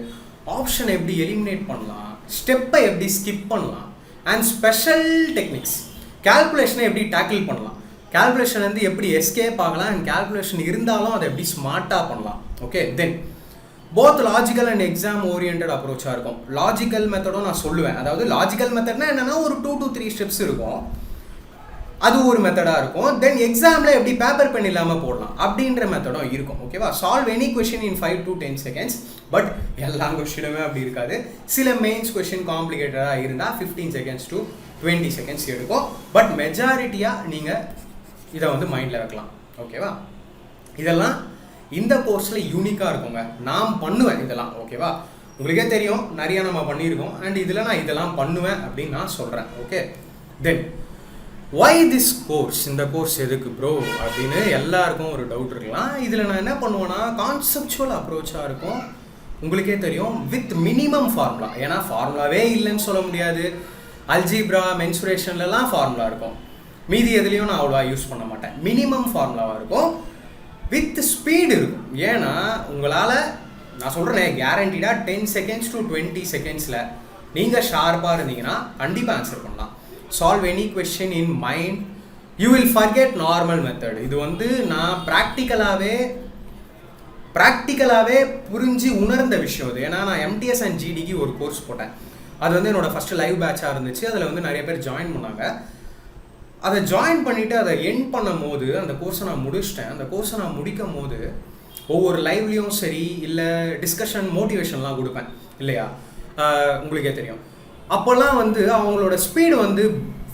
ஆப்ஷன் எப்படி எலிமினேட் பண்ணலாம், ஸ்டெப்பை எப்படி ஸ்கிப் பண்ணலாம், அண்ட் ஸ்பெஷல் டெக்னிக்ஸ், கேல்குலேஷனை எப்படி டேக்கிள் பண்ணலாம், கேல்குலேஷன் வந்து எப்படி எஸ்கேப் ஆகலாம், அண்ட் கேல்குலேஷன் இருந்தாலும் அதை எப்படி ஸ்மார்ட்டாக பண்ணலாம். Okay. Then both logical and exam oriented அப்ரோச்சாக இருக்கும். லாஜிக்கல் மெத்தடும் நான் சொல்லுவேன், அதாவது லாஜிக்கல் மெத்தட்னா என்னென்னா ஒரு 2 to 3 ஸ்டெப்ஸ் இருக்கும், அது ஒரு மெத்தடாக இருக்கும். தென் எக்ஸாமில் எப்படி பேப்பர் பென் இல்லாமல் போடலாம் அப்படின்ற மெத்தடும் இருக்கும். ஓகேவா. Solve any question in 5 to 10 seconds. But எல்லா கொஷினுமே அப்படி இருக்காது. சில மெயின்ஸ் கொஷின் காம்ப்ளிகேட்டடாக இருந்தால் 15 seconds to 20 seconds எடுக்கும். பட் மெஜாரிட்டியாக நீங்கள் இதை வந்து மைண்டில் வைக்கலாம். ஓகேவா. இதெல்லாம் இந்த கோர்ஸில் யூனிக்காக இருக்குங்க, நான் பண்ணுவேன் இதெல்லாம். ஓகேவா. உங்களுக்கே தெரியும் நிறையா நம்ம பண்ணியிருக்கோம், அண்ட் இதில் நான் இதெல்லாம் பண்ணுவேன் அப்படின்னு நான் சொல்கிறேன். Okay. Then why this course, இந்த கோர்ஸ் எதுக்கு ப்ரோ அப்படின்னு எல்லாருக்கும் ஒரு டவுட் இருக்கலாம். இதில் நான் என்ன பண்ணுவேன்னா கான்செப்சுவல் அப்ரோச்சாக இருக்கும். உங்களுக்கே தெரியும், வித் மினிமம் ஃபார்முலா. ஏன்னா ஃபார்முலாவே இல்லைன்னு சொல்ல முடியாது. அல்ஜிப்ரா மென்சுரேஷன்லலாம் ஃபார்முலா இருக்கும், மீதி எதுலேயும் நான் அவ்வளோவா யூஸ் பண்ண மாட்டேன். மினிமம் ஃபார்முலாவாக இருக்கும், வித் ஸ்பீடு இருக்கும். ஏன்னா உங்களால் நான் சொல்கிறேன் கேரண்டீடாக 10 seconds to 20 secondsல நீங்கள் ஷார்ப்பாக இருந்தீங்கன்னா கண்டிப்பாக ஆன்சர் பண்ணலாம். Solve any question in mind, you will forget normal method. இது வந்து நான் ப்ராக்டிக்கலாகவே புரிஞ்சு உணர்ந்த விஷயம் இது. ஏன்னா நான் MTS and GDக்கு ஒரு கோர்ஸ் போட்டேன். அது வந்து என்னோடய ஃபஸ்ட்டு லைவ் பேட்சாக இருந்துச்சு. அதில் வந்து நிறைய பேர் ஜாயின் பண்ணாங்க. அதை ஜாயின் பண்ணிவிட்டு அதை எண்ட் பண்ணும் போது அந்த கோர்ஸை நான் முடிச்சிட்டேன். அந்த கோர்ஸை நான் முடிக்கும் போது ஒவ்வொரு லைவ்லேயும் சரி, இல்லை டிஸ்கஷன் மோட்டிவேஷன்லாம் கொடுப்பேன் இல்லையா, உங்களுக்கே தெரியும். அப்போல்லாம் வந்து அவங்களோட ஸ்பீடு வந்து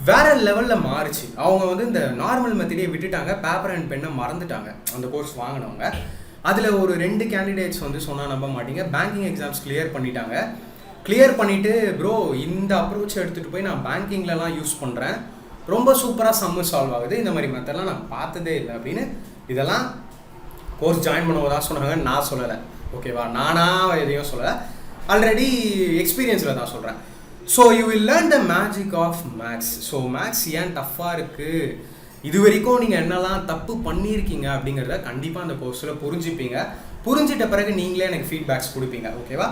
வேற லெவலில் மாறிச்சு. அவங்க வந்து இந்த நார்மல் மெத்தடே விட்டுட்டாங்க, பேப்பர் அண்ட் பெண்ணை மறந்துட்டாங்க அந்த கோர்ஸ் வாங்கினவங்க. அதில் ஒரு 2 கேண்டிடேட்ஸ் வந்து சொன்னால் நம்ப மாட்டீங்க, பேங்கிங் எக்ஸாம்ஸ் கிளியர் பண்ணிட்டாங்க. கிளியர் பண்ணிவிட்டு ப்ரோ இந்த அப்ரோச் எடுத்துகிட்டு போய் நான் பேங்கிங்லலாம் யூஸ் பண்ணுறேன், ரொம்ப சூப்பராக சம்மு சால்வ் ஆகுது, இந்த மாதிரி மெத்தட்லாம் நான் பார்த்ததே இல்லை அப்படின்னு இதெல்லாம் கோர்ஸ் ஜாயின் பண்ணுவோம் தான் சொன்னாங்க. நான் சொல்லலை, ஓகேவா, நானாக எதையும் சொல்லலை, ஆல்ரெடி எக்ஸ்பீரியன்ஸில் தான் சொல்கிறேன். So you will learn the magic of maths. So maths ஏன் டஃப்பாக இருக்குது, இது வரைக்கும் நீங்கள் என்னெல்லாம் தப்பு பண்ணியிருக்கீங்க அப்படிங்கிறத கண்டிப்பாக அந்த கோர்ஸில் புரிஞ்சுப்பீங்க. புரிஞ்சிட்ட பிறகு நீங்களே எனக்கு ஃபீட்பேக்ஸ் கொடுப்பீங்க, ஓகேவா.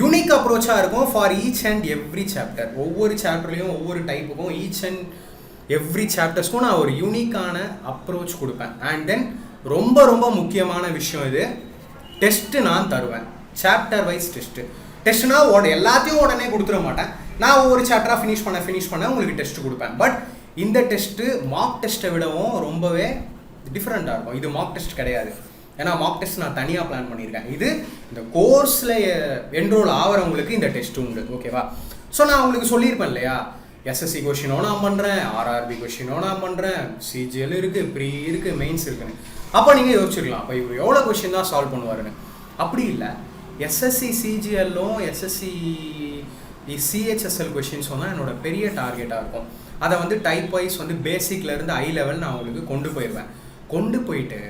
யூனிக் அப்ரோச்சாக இருக்கும் for each and every chapter. ஒவ்வொரு சாப்டர்லேயும் ஒவ்வொரு டைப்புக்கும் ஈச் அண்ட் எவ்ரி சாப்டர்ஸ்க்கும் நான் ஒரு யூனிக்கான அப்ரோச் கொடுப்பேன். அண்ட் தென் ரொம்ப ரொம்ப முக்கியமான விஷயம் இது, டெஸ்ட்டு நான் தருவேன். சாப்டர் வைஸ் டெஸ்ட்னா எல்லாத்தையும் உடனே கொடுத்துட மாட்டேன். நான் ஒவ்வொரு சாப்டராக ஃபினிஷ் பண்ண உங்களுக்கு டெஸ்ட்டு கொடுப்பேன். பட் இந்த டெஸ்ட்டு மார்க் டெஸ்ட்டை விடவும் ரொம்பவே டிஃப்ரெண்ட்டாக இருக்கும். இது மார்க் டெஸ்ட் கிடையாது, ஏன்னா மார்க் டெஸ்ட் நான் தனியாக பிளான் பண்ணியிருக்கேன். இது இந்த கோர்ஸில் என்ரோல் ஆகிறவங்களுக்கு இந்த டெஸ்ட்டு உண்டு, ஓகேவா. ஸோ நான் உங்களுக்கு சொல்லியிருப்பேன் இல்லையா, SSC கொஷினோ நான் பண்ணுறேன், RRB கொஷினோ நான் பண்ணுறேன், CGL இருக்குது, ப்ரீ இருக்குது, மெயின்ஸ் இருக்குன்னு. அப்போ நீங்கள் யோசிச்சுக்கலாம், அப்போ இவர் எவ்வளோ கொஷின் தான் சால்வ் பண்ணுவாருன்னு. அப்படி இல்லை, SSC CGLலும் SSC CHSL கொஷின்ஸும் தான் என்னோட பெரிய டார்கெட்டாக இருக்கும். அதை வந்து டைப் வைஸ் வந்து பேசிக்லேருந்து ஹை லெவல் நான் உங்களுக்கு கொண்டு போயிடுவேன். கொண்டு போயிட்டு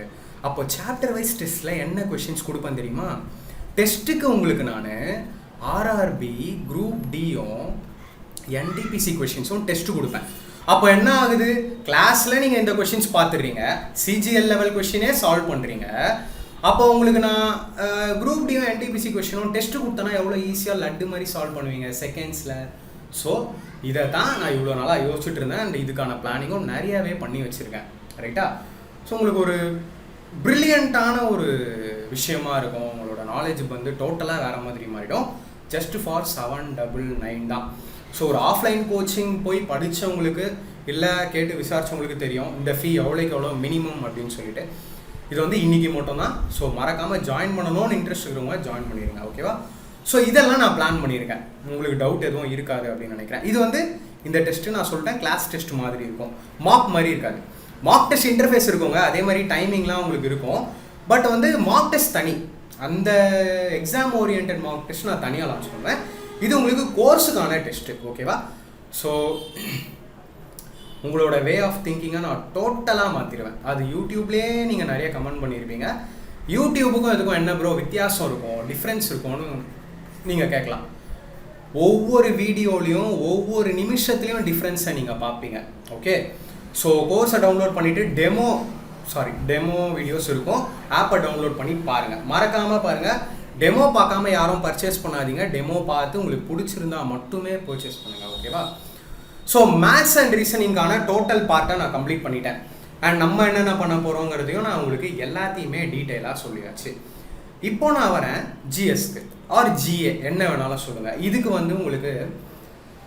அப்போ சாப்டர் வைஸ் டெஸ்ட்டில் என்ன கொஷின்ஸ் கொடுப்பேன் தெரியுமா, டெஸ்ட்டுக்கு உங்களுக்கு நான் RRB குரூப் Dயும் NTPC கொஷின்ஸும் டெஸ்ட்டு கொடுப்பேன். அப்போ என்ன ஆகுது, கிளாஸில் நீங்கள் இந்த கொஷின்ஸ் பார்த்துடுறீங்க, CGL லெவல் கொஷினே சால்வ் பண்ணுறீங்க. அப்போ உங்களுக்கு நான் குரூப் Dயும் NTPC கொஷினும் டெஸ்ட்டு கொடுத்தனா எவ்வளோ ஈஸியாக லட்டு மாதிரி சால்வ் பண்ணுவீங்க செகண்ட்ஸில். ஸோ இதை தான் நான் இவ்வளோ நாளாக யோசிச்சுட்டு இருந்தேன். அண்ட் இதுக்கான பிளானிங்கும் நிறையாவே பண்ணி வச்சுருக்கேன், ரைட்டா. ஸோ உங்களுக்கு ஒரு ப்ரில்லியண்ட்டான ஒரு விஷயமா இருக்கும். உங்களோட நாலேஜ் வந்து டோட்டலாக வேறு மாதிரி மாறிடும். ஜஸ்ட் ஃபார் 799 தான். ஸோ ஒரு ஆஃப்லைன் கோச்சிங் போய் படித்தவங்களுக்கு இல்லை கேட்டு விசாரித்தவங்களுக்கு தெரியும் இந்த ஃபீ எவ்வளோ மினிமம் அப்படின்னு சொல்லிட்டு. இது வந்து இன்றைக்கி மட்டும் தான். ஸோ மறக்காமல் ஜாயின் பண்ணணும்னு இன்ட்ரெஸ்ட் இருக்கிறவங்க ஜாயின் பண்ணிடுங்க, ஓகேவா. ஸோ இதெல்லாம் நான் பிளான் பண்ணியிருக்கேன், உங்களுக்கு டவுட் எதுவும் இருக்காது அப்படின்னு நினைக்கிறேன். இது வந்து இந்த டெஸ்ட்டு நான் சொல்லிட்டேன் கிளாஸ் டெஸ்ட் மாதிரி இருக்கும், மார்க் மாதிரி இருக்காது. மார்க் டெஸ்ட் இன்டர்ஃபேஸ் இருக்குங்க, அதே மாதிரி டைமிங்லாம் உங்களுக்கு இருக்கும். பட் வந்து மார்க் டெஸ்ட் தனி, அந்த எக்ஸாம் ஓரியன்ட் மார்க் டெஸ்ட் நான் தனியாக லான்ச் பண்ணுவேன். இது உங்களுக்கு கோர்ஸுக்கான டெஸ்ட்டு, ஓகேவா. ஸோ உங்களோட வே ஆஃப் திங்கிங்கை நான் டோட்டலாக மாற்றிடுவேன். அது யூடியூப்லேயே நீங்கள் நிறைய கமெண்ட் பண்ணியிருப்பீங்க, யூடியூபுக்கும் இதுக்கும் என்ன ப்ரோ வித்தியாசம் இருக்கும், டிஃப்ரென்ஸ் இருக்கும்னு நீங்கள் கேட்கலாம். ஒவ்வொரு வீடியோலையும் ஒவ்வொரு நிமிஷத்துலையும் டிஃப்ரென்ஸை நீங்கள் பார்ப்பீங்க, ஓகே. ஸோ கோர்ஸை டவுன்லோட் பண்ணிவிட்டு டெமோ வீடியோஸ் இருக்கும், ஆப்பை டவுன்லோட் பண்ணி பாருங்கள், மறக்காமல் பாருங்கள். டெமோ பார்க்காம யாரும் பர்ச்சேஸ் பண்ணாதீங்க, டெமோ பார்த்து உங்களுக்கு பிடிச்சிருந்தா மட்டுமே பர்ச்சேஸ் பண்ணுங்கள், ஓகேவா. ஸோ மேத்ஸ் அண்ட் ரீசனிங்கான டோட்டல் பார்ட்டை நான் கம்ப்ளீட் பண்ணிட்டேன். அண்ட் நம்ம என்னென்ன பண்ண போகிறோங்கிறதையும் நான் உங்களுக்கு எல்லாத்தையுமே டீட்டெயிலாக சொல்லியாச்சு. இப்போ நான் வரேன் ஜிஎஸ்க்கு ஆர் GA என்ன வேணாலும் சொல்லுங்கள். இதுக்கு வந்து உங்களுக்கு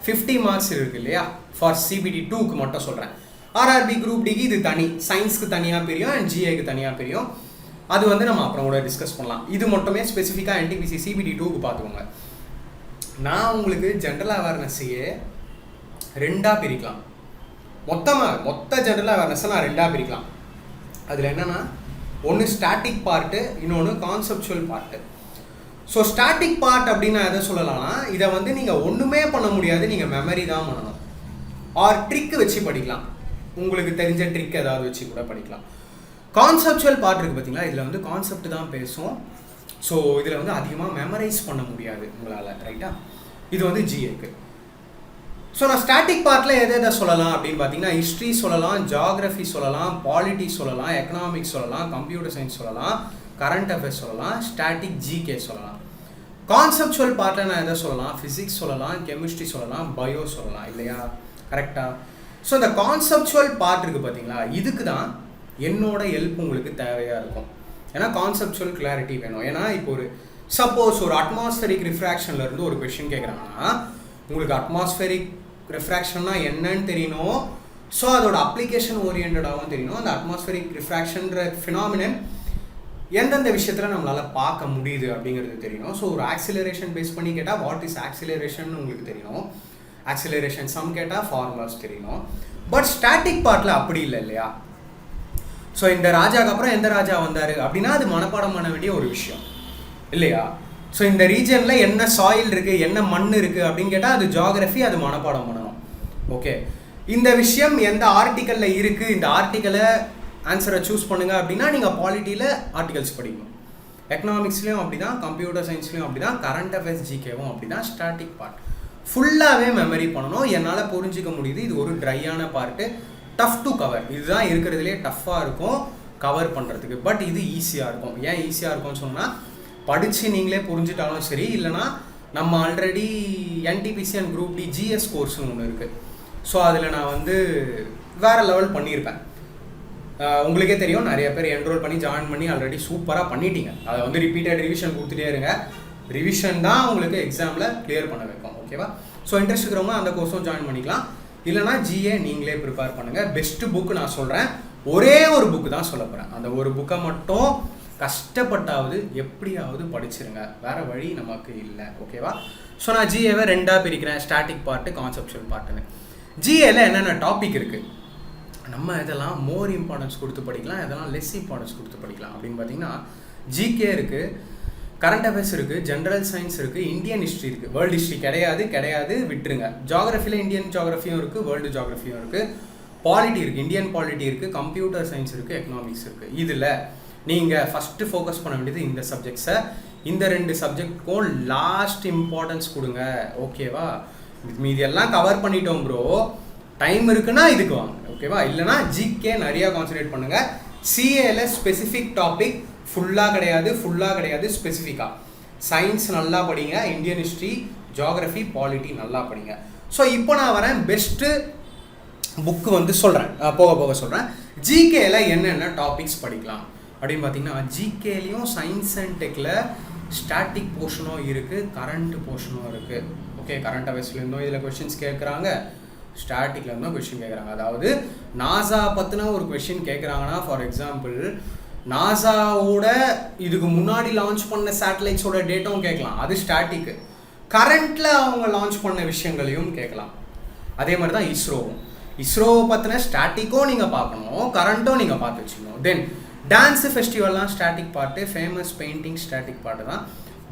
50 மார்க்ஸ் இருக்குது இல்லையா, ஃபார் CBT 2க்கு மட்டும் சொல்கிறேன். RRB குரூப் Dக்கு இது தனி, சயின்ஸ்க்கு தனியாக பிரியும் அண்ட் GAக்கு தனியாக பிரியும். அது வந்து நம்ம அப்புறம் கூட டிஸ்கஸ் பண்ணலாம். இது மட்டுமே ஸ்பெசிஃபிக்காக NTPC CBT 2க்கு பார்த்துக்கோங்க. நான் உங்களுக்கு ஜென்ரல் அவேர்னஸ்ஸையே 2ஆக பிரிக்கலாம், மொத்த ஜென்ரல் அவேர்னஸை நான் 2ஆக பிரிக்கலாம். அதில் என்னென்னா ஒன்று ஸ்டாட்டிக் பார்ட்டு, இன்னொன்று conceptual part. So static part அப்படின்னு நான் எதை சொல்லலாம்னா, இதை வந்து நீங்கள் ஒன்றுமே பண்ண முடியாது, நீங்கள் மெமரி தான் பண்ணணும் ஆர் ட்ரிக்கு வச்சு படிக்கலாம். உங்களுக்கு தெரிஞ்ச ட்ரிக் ஏதாவது வச்சு கூட படிக்கலாம். கான்செப்சுவல் பார்ட் இருக்குது பார்த்தீங்களா, இதில் வந்து கான்செப்ட் தான் பேசும். ஸோ இதில் வந்து அதிகமாக மெமரைஸ் பண்ண முடியாது உங்களால், ரைட்டா? இது வந்து ஜிஏக்கு. ஸோ நான் ஸ்டாட்டிக் பார்ட்டில் எதை சொல்லலாம் அப்படின்னு பார்த்தீங்கன்னா, ஹிஸ்ட்ரி சொல்லலாம், ஜியாகிரஃபி சொல்லலாம், பாலிட்டி சொல்லலாம், எக்கனாமிக்ஸ் சொல்லலாம், கம்ப்யூட்டர் சயின்ஸ் சொல்லலாம், கரண்ட் அஃபேர்ஸ் சொல்லலாம், ஸ்டாட்டிக் ஜிகே சொல்லலாம். கான்செப்சுவல் பார்ட்டில் நான் எதை சொல்லலாம், ஃபிசிக்ஸ் சொல்லலாம், கெமிஸ்ட்ரி சொல்லலாம், பயோ சொல்லலாம், இல்லையா? கரெக்டாக. ஸோ இந்த கான்செப்சுவல் பார்ட் இருக்குது பார்த்தீங்களா, இதுக்கு தான் என்னோட ஹெல்ப் உங்களுக்கு தேவையாக இருக்கும். ஏன்னா கான்செப்சுவல் கிளாரிட்டி வேணும். ஏன்னா இப்போ ஒரு சப்போஸ் ஒரு அட்மாஸ்பெரிக் ரிஃப்ராக்ஷன்லேருந்து ஒரு கொஷின் கேட்குறாங்கன்னா, உங்களுக்கு அட்மாஸ்பெரிக் ரிஃப்ராக்ஷன்னா என்னன்னு தெரியணும். ஸோ அதோட அப்ளிகேஷன் ஓரியன்டாகவும் தெரியணும். அந்த அட்மாஸ்பெரிக் ரிஃப்ராக்ஷன்ற ஃபினாமினன் எந்தெந்த விஷயத்தில் நம்மளால் பார்க்க முடியுது அப்படிங்கிறது தெரியணும். ஸோ ஒரு ஆக்சிலரேஷன் பேஸ் பண்ணி கேட்டால் வாட் இஸ் ஆக்சிலரேஷன் உங்களுக்கு தெரியணும். ஆக்சிலரேஷன் சம் கேட்டால் ஃபார்முலாஸ் தெரியணும். பட் ஸ்டாட்டிக் பார்ட்டில் அப்படி இல்லை, இல்லையா? ஸோ இந்த ராஜாவுக்கு அப்புறம் எந்த ராஜா வந்தார் அப்படின்னா அது மனப்பாடம் பண்ண வேண்டிய ஒரு விஷயம், இல்லையா? ஸோ இந்த ரீஜனில் என்ன சாயில் இருக்குது, என்ன மண் இருக்குது அப்படின்னு கேட்டால் அது ஜியாகிரஃபி, அது மனப்பாடம் பண்ணணும். ஓகே, இந்த விஷயம் எந்த ஆர்டிக்கலில் இருக்குது, இந்த ஆர்டிக்கலை ஆன்சரை சூஸ் பண்ணுங்கள் அப்படின்னா நீங்கள் பாலிட்டியில் ஆர்டிகல்ஸ் படிக்கணும். எக்கனாமிக்ஸ்லேயும் அப்படி தான், கம்ப்யூட்டர் சயின்ஸ்லேயும் அப்படி தான், கரண்ட் அஃபேர்ஸ் ஜிகேவும் அப்படி தான். ஸ்டாட்டிக் பார்ட் ஃபுல்லாகவே மெமரி பண்ணணும். என்னால் புரிஞ்சிக்க முடியுது இது ஒரு ட்ரையான பார்ட்டு, டஃப் டு கவர். இதுதான் இருக்கிறதுலே டஃப்பாக இருக்கும் கவர் பண்ணுறதுக்கு. பட் இது ஈஸியாக இருக்கும். ஏன் ஈஸியாக இருக்கும்னு சொன்னால், படித்து நீங்களே புரிஞ்சுட்டாலும் சரி, இல்லைனா நம்ம already NTPC and group D GS கோர்ஸ்னு ஒன்று இருக்குது. ஸோ அதில் நான் வந்து வேறு லெவல் பண்ணியிருப்பேன். உங்களுக்கே தெரியும், நிறைய பேர் என்ரோல் பண்ணி ஜாயின் பண்ணி ஆல்ரெடி சூப்பராக பண்ணிட்டீங்க. அதை வந்து ரிப்பீட்டட் ரிவிஷன் கொடுத்துட்டே இருங்க. ரிவிஷன் தான் உங்களுக்கு எக்ஸாமில் கிளியர் பண்ண வைக்கும். ஓகேவா? ஸோ இன்ட்ரெஸ்ட் இருக்கிறவங்க அந்த கோர்ஸும் ஜாயின் பண்ணிக்கலாம். இல்லைனா ஜிஏ நீங்களே ப்ரிப்பேர் பண்ணுங்கள். பெஸ்ட்டு புக்கு நான் சொல்கிறேன், ஒரே ஒரு புக்கு தான் சொல்ல போகிறேன். அந்த ஒரு புக்கை மட்டும் கஷ்டப்பட்டாவது எப்படியாவது படிச்சிருங்க, வேறு வழி நமக்கு இல்லை. ஓகேவா? ஸோ நான் ஜிஏவை ரெண்டாக பிரிக்கிறேன், ஸ்டாட்டிக் பார்ட்டு, கான்செப்சுவல் பார்ட்டுன்னு. ஜிஏல என்னென்ன டாபிக் இருக்குது, நம்ம இதெல்லாம் மோர் இம்பார்ட்டன்ஸ் கொடுத்து படிக்கலாம், இதெல்லாம் லெஸ் இம்பார்ட்டன்ஸ் கொடுத்து படிக்கலாம் அப்படின்னு பார்த்தீங்கன்னா, ஜிகே இருக்குது, கரண்ட் அஃபேர்ஸ் இருக்குது, ஜென்ரல் சயின்ஸ் இருக்குது, இந்தியன் ஹிஸ்ட்ரி இருக்குது. வேர்ல்டு ஹிஸ்ட்ரி கிடையாது விட்டுருங்க. ஜியாகிரஃபியில் இந்தியன் ஜியாகிரஃபியும் இருக்குது, வேர்ல்டு ஜியாகிரஃபியும் இருக்குது. பாலிட்டி இருக்குது, இந்தியன் பாலிட்டி இருக்குது, கம்ப்யூட்டர் சயின்ஸ் இருக்குது, எக்கனாமிக்ஸ் இருக்குது. இதில் நீங்கள் ஃபஸ்ட்டு ஃபோக்கஸ் பண்ண வேண்டியது இந்த சப்ஜெக்ட்ஸை. இந்த 2 சப்ஜெக்ட்க்கும் லாஸ்ட் இம்பார்ட்டன்ஸ் கொடுங்க. ஓகேவா? மீதி எல்லாம் கவர் பண்ணிட்டோம் ப்ரோ, டைம் இருக்குன்னா இதுக்கு வாங்க. ஓகேவா? இல்லைனா ஜிகே நிறையா கான்சன்ட்ரேட் பண்ணுங்கள். சிஏல ஸ்பெசிஃபிக் டாபிக் ஃபுல்லாக கிடையாது, ஸ்பெசிஃபிக்காக சயின்ஸ் நல்லா படிங்க, இந்தியன் ஹிஸ்ட்ரி, ஜியாகிரஃபி, பாலிட்டி நல்லா படிங்க. ஸோ இப்போ நான் வரேன், பெஸ்ட்டு புக்கு வந்து சொல்கிறேன், போக சொல்கிறேன். ஜிகேல என்னென்ன டாபிக்ஸ் படிக்கலாம் அப்படின்னு பார்த்தீங்கன்னா, ஜிகேலையும் சயின்ஸ் அண்ட் டெக்கில் ஸ்டாட்டிக் போர்ஷனும் இருக்குது, கரண்ட் போர்ஷனும் இருக்குது. ஓகே, கரண்ட் அஃபேர்ஸ்லேருந்தும் இதில் கொஷின்ஸ் கேட்குறாங்க, ஸ்டாட்டிக்ல இருந்தும் கொஷின் கேட்குறாங்க. அதாவது நாசா பற்றின ஒரு கொஷின் கேட்குறாங்கன்னா, ஃபார் எக்ஸாம்பிள் நாசாவோட இதுக்கு முன்னாடி லான்ச் பண்ண சேட்டலைட்ஸோட டேட்டாவும் கேட்கலாம், அது ஸ்டாட்டிக்கு. கரண்ட்டில் அவங்க லான்ச் பண்ண விஷயங்களையும் கேட்கலாம். அதே மாதிரி தான் இஸ்ரோவை பற்றின ஸ்டாட்டிக்கும் நீங்கள் பார்க்கணும், கரண்ட்டும் நீங்கள் பார்த்து வச்சுக்கணும். தென் டான்ஸு ஃபெஸ்டிவல்லாம் static part, famous painting static part தான்.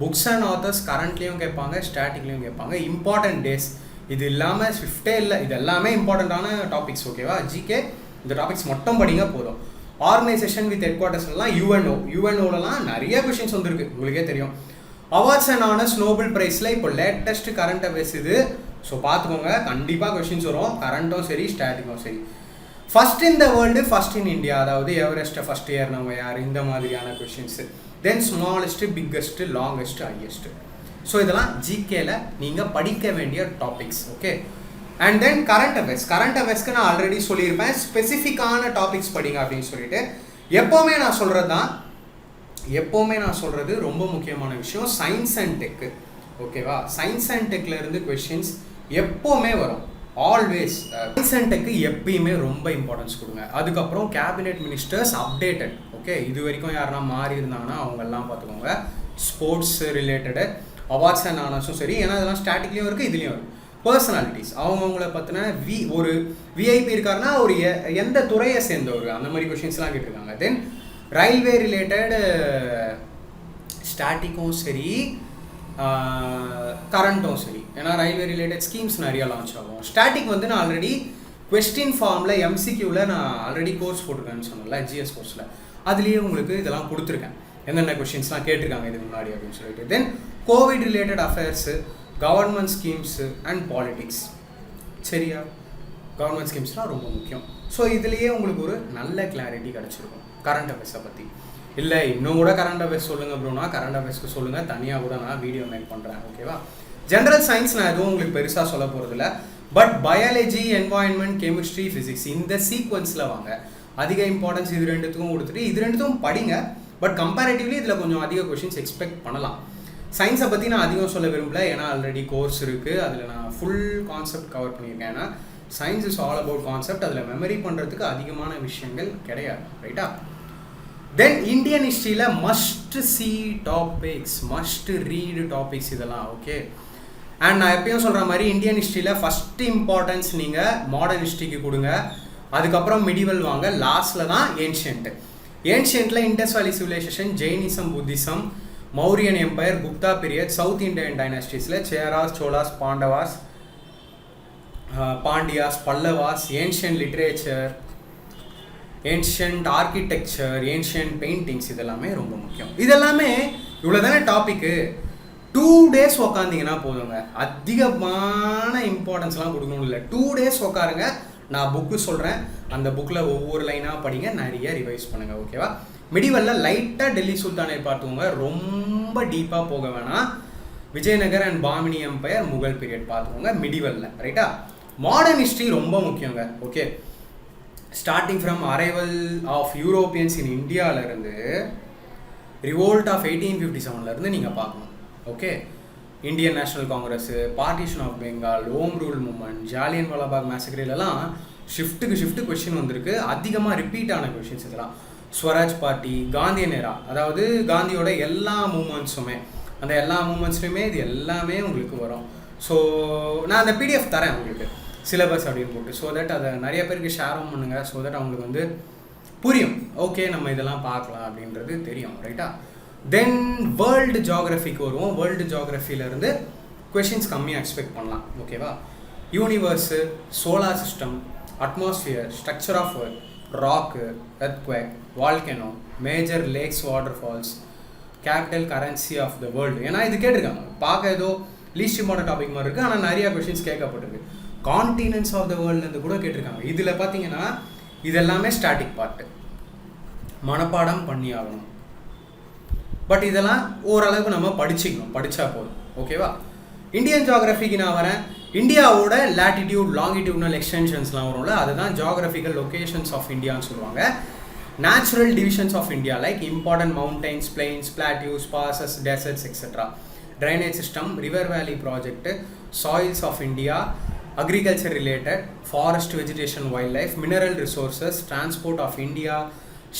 புக்ஸ் அண்ட் ஆத்தர்ஸ் கரண்ட்லேயும் கேட்பாங்க, ஸ்டாட்டிக்லேயும் கேட்பாங்க. இம்பார்ட்டன்ட் டேஸ் இது இல்லாமல் ஸ்விஃப்டே இல்லை, இது எல்லாமே இம்பார்ட்டண்ட்டான டாபிக்ஸ். ஓகேவா? ஜிகே இந்த டாபிக்ஸ் மட்டும் படிங்க போதும். ஆர்கனைசேஷன் வித் ஹெட் குவார்ட்டர்ஸ்லாம் யூஎன்ஓலலாம் நிறைய கொஷின்ஸ் வந்துருக்கு, உங்களுக்கே தெரியும். அவார்ட்ஸ் அண்ட் ஆனர்ஸ் நோபல் ப்ரைஸில் இப்போ லேட்டஸ்ட் கரண்ட் அஃபேர்ஸ் இது. ஸோ பார்த்துக்கோங்க, கண்டிப்பாக கொஷின்ஸ் வரும், கரண்ட்டும் சரி ஸ்டாட்டிக்கும் சரி. First in the world, first in India, அதாவது எவரெஸ்ட்டை ஃபஸ்ட் ஏறினவங்க யார், இந்த மாதிரியான questions. Then smallest, biggest, longest, highest. So இதெல்லாம் ஜிகேல நீங்கள் படிக்க வேண்டிய topics. Okay, and then current அஃபேர்ஸ்க்கு நான் ஆல்ரெடி சொல்லியிருப்பேன், ஸ்பெசிஃபிக்கான டாபிக்ஸ் படிங்க அப்படின்னு சொல்லிட்டு. எப்போவுமே நான் சொல்கிறது ரொம்ப முக்கியமான விஷயம், சயின்ஸ் அண்ட் டெக்கு. ஓகேவா? சயின்ஸ் அண்ட் டெக்கில் இருந்து கொஷின்ஸ் எப்போவுமே வரும், ஆல்வேஸ். சயின்ஸ் அண்ட் டெக்கு எப்பயுமே ரொம்ப இம்பார்ட்டன்ஸ் கொடுங்க. அதுக்கப்புறம் கேபினெட் மினிஸ்டர்ஸ் அப்டேட்டட். ஓகே, இது வரைக்கும் யாருன்னா மாறி இருந்தாங்கன்னா அவங்கெல்லாம் பார்த்துக்கோங்க. ஸ்போர்ட்ஸ் ரிலேட்டடு, அவார்ட்ஸ் அண்ட் ஆனர்ஸும் சரி, ஏன்னா இதெல்லாம் ஸ்டாட்டிக்லேயும் இருக்குது, இதுலேயும் இருக்குது. பர்சனாலிட்டிஸ், அவங்கவுங்கள பற்றின ஒரு விஐபி இருக்காருன்னா ஒரு எந்த துறையை சேர்ந்தவர், அந்த மாதிரி கொஷின்ஸ்லாம் கேட்டிருக்காங்க. தென் ரயில்வே ரிலேட்டட் ஸ்டாட்டிக்கும் சரி, கரண்ட்டும் சரி, ஏன்னா ரயில்வே ரிலேட்டட் ஸ்கீம்ஸ் நிறையா லான்ச் ஆகும். ஸ்டாட்டிக் வந்து நான் ஆல்ரெடி கொஸ்டின் ஃபார்மில் எம்சிக்யூவில் நான் ஆல்ரெடி கோர்ஸ் போட்டிருக்கேன்னு சொன்னேன்ல ஜிஎஸ் கோர்ஸில், அதுலேயே உங்களுக்கு இதெல்லாம் கொடுத்துருக்கேன், என்னென்ன கொஸ்டின்ஸ்லாம் கேட்டிருக்காங்க இதுக்கு முன்னாடி அப்படின்னு சொல்லிட்டு. Then Covid related affairs, government schemes and politics. சரியா, கவர்மெண்ட் ஸ்கீம்ஸ்லாம் ரொம்ப முக்கியம். ஸோ இதுலேயே உங்களுக்கு ஒரு நல்ல கிளாரிட்டி கிடச்சிருக்கும் கரண்ட் அஃபேர்ஸை பற்றி. இல்லை இன்னும் கூட கரண்ட் அஃபேர்ஸ் சொல்லுங்கள் அப்படின்னா கரண்ட் அஃபேர்ஸ்க்கு சொல்லுங்கள், தனியாக கூட நான் வீடியோ மேக் பண்ணுறேன். ஓகேவா, ஜென்ரல் சயின்ஸ் நான் எதுவும் உங்களுக்கு பெருசாக சொல்ல போகிறதில்ல. But biology, environment, chemistry, physics இந்த சீக்வன்ஸில் வாங்க. அதிக இம்பார்ட்டன்ஸ் இது ரெண்டுத்துக்கும் கொடுத்துட்டு இது ரெண்டுத்தும் படிங்க. பட் கம்பேரிட்டிவ்லி இதில் கொஞ்சம் அதிக கொஷின்ஸ் எக்ஸ்பெக்ட் பண்ணலாம். சயின்ஸை பற்றி நான் அதிகம் சொல்ல விரும்பல, ஏன்னா ஆல்ரெடி கோர்ஸ் இருக்குது, அதில் நான் ஃபுல் கான்செப்ட் கவர் பண்ணியிருக்கேன். ஏன்னா science is all about concept, அதில் மெமரி பண்ணுறதுக்கு அதிகமான விஷயங்கள் கிடையாது. ரைட்டா? தென் இந்தியன் ஹிஸ்ட்ரியில் must see topics, must read topics இதெல்லாம். ஓகே, அண்ட் நான் எப்பயும் சொல்கிற மாதிரி இந்தியன் ஹிஸ்ட்ரியில் ஃபஸ்ட்டு இம்பார்ட்டன்ஸ் நீங்கள் மாடர்ன் ஹிஸ்ட்ரிக்கு கொடுங்க, அதுக்கப்புறம் மிடிவல் வாங்க, லாஸ்ட்டில் தான் ஏன்ஷியன்ட்டு. ஏன்ஷியன்ட்டில் Indus valley civilisation, Jainism, Buddhism, Mauryan empire, Gupta period, south Indian டைனாஸ்டிஸில் Cheras, Cholas, Pandavas, Pandyas, Pallavas, ancient literature, ancient architecture, ancient paintings இதெல்லாமே ரொம்ப முக்கியம். இதெல்லாமே இவ்வளோ தானே டாப்பிக்கு. 2 days உக்காந்திங்கன்னா போதுங்க, அதிகமான இம்பார்ட்டன்ஸ்லாம் கொடுக்கணும் இல்லை. 2 days உட்காருங்க, நான் புக்கு சொல்கிறேன், அந்த புக்கில் ஒவ்வொரு லைனாக படிங்க, நிறைய ரிவைஸ் பண்ணுங்கள். ஓகேவா? மிடிவலில் லைட்டாக டெல்லி சுல்தானை பார்த்துக்கோங்க, ரொம்ப டீப்பாக போக வேணாம். Vijayanagar and Bahmani empire, Mughal period பார்த்துக்கோங்க மிடிவலில். ரைட்டா? மாடர்ன் ஹிஸ்ட்ரி ரொம்ப முக்கியங்க. Okay, starting from arrival of Europeans in இந்தியாவிலேருந்து ரிவோல்ட் ஆஃப் 1857 நீங்கள் பார்க்கணும். Okay, Indian National Congress, partition of Bengal, home rule movement, Jallianwala வாலாபாக் மேசக்ரேலெல்லாம் ஷிஃப்ட்டுக்கு கொஷின் வந்திருக்கு, அதிகமாக ரிப்பீட் ஆன கொஷின்ஸ் இதெல்லாம். ஸ்வராஜ் பார்ட்டி, காந்தியன் ஏரா, அதாவது காந்தியோட எல்லா மூமெண்ட்ஸுமே, அந்த எல்லா மூமெண்ட்ஸ்லையுமே இது எல்லாமே உங்களுக்கு வரும். ஸோ நான் அந்த பிடிஎஃப் தரேன் உங்களுக்கு சிலபஸ் அப்படின்னு போட்டு, ஸோ தட் அதை நிறைய பேருக்கு ஷேரும் பண்ணுங்கள், ஸோ தட் அவங்களுக்கு வந்து புரியும். ஓகே, நம்ம இதெல்லாம் பார்க்கலாம் அப்படின்றது தெரியும். ரைட்டா? தென் வேர்ல்டு ஜியாகிரஃபிக்கு வருவோம். வேர்ல்டு ஜியாகிரஃபியிலேருந்து கொஷின்ஸ் கம்மியாக எக்ஸ்பெக்ட் பண்ணலாம். ஓகேவா? Universe, solar system, atmosphere, structure of earth, rock, earthquake, volcano, major lakes, water falls, capital currency of the world. ஏன்னா இது கேட்டிருக்காங்க, பார்க்க ஏதோ லீஸ்ட் இம்பார்ட்டன்ட் டாபிக் மாதிரி இருக்குது, ஆனால் நிறையா கொஷின்ஸ் கேட்கப்பட்டிருக்கு. கான்டினென்ட்ஸ் ஆஃப் த வேர்ல்டுலேருந்து கூட கேட்டிருக்காங்க. இதில் பார்த்தீங்கன்னா இதெல்லாமே ஸ்டாட்டிக் பார்ட்டு, மனப்பாடம் பண்ணி ஆகணும். பட் இதெல்லாம் ஓரளவுக்கு நம்ம படித்தா போதும். ஓகேவா? இந்தியன் ஜியாகிரஃபிக்கு நான் வரேன். இந்தியாவோட லேட்டிடியூட், லாங்கிடியூட்னல் எக்ஸ்டென்ஷன்ஸ்லாம் வரும்ல, அதுதான் ஜியாகிரபிக்கல் லொக்கேஷன்ஸ் ஆஃப் இந்தியான்னு சொல்லுவாங்க. Natural divisions of India like important mountains, plains, plateaus, passes, deserts etcetera. Drainage system, river valley project, soils of India, agriculture related, forest, vegetation, wild life, mineral resources, transport of India,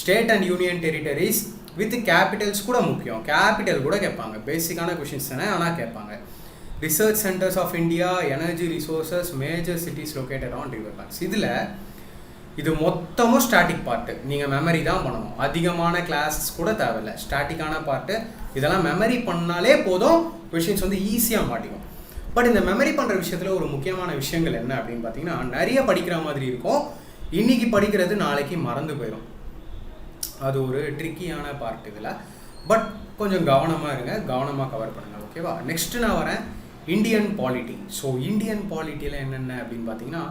state and union territories with capitals கூட முக்கியம். Capital கூட கேட்பாங்க, பேசிக்கான questions தானே, ஆனால் கேட்பாங்க. Research centres of India, energy resources, major cities located on river banks. இதில் இது மொத்தமும் ஸ்டாட்டிக் பார்ட்டு, நீங்கள் மெமரி தான் பண்ணணும், அதிகமான கிளாஸஸ் கூட தேவையில்லை. ஸ்டாட்டிக்கான பார்ட்டு இதெல்லாம் மெமரி பண்ணாலே போதும், கொஷின்ஸ் வந்து ஈஸியாக மாட்டிக்கும். பட் இந்த மெமரி பண்ணுற விஷயத்தில் ஒரு முக்கியமான விஷயங்கள் என்ன அப்படின்னு பார்த்தீங்கன்னா, நிறைய படிக்கிற மாதிரி இருக்கும், இன்றைக்கி படிக்கிறது நாளைக்கு மறந்து போயிடும். அது ஒரு ட்ரிக்கியான பார்ட் இதில். பட் கொஞ்சம் கவனமாக இருங்க, கவனமாக கவர் பண்ணுங்கள். ஓகேவா? நெக்ஸ்ட்டு நான் வரேன் இந்தியன் பாலிட்டி. ஸோ இந்தியன் பாலிட்டியில் என்னென்ன அப்படின்னு பார்த்தீங்கன்னா,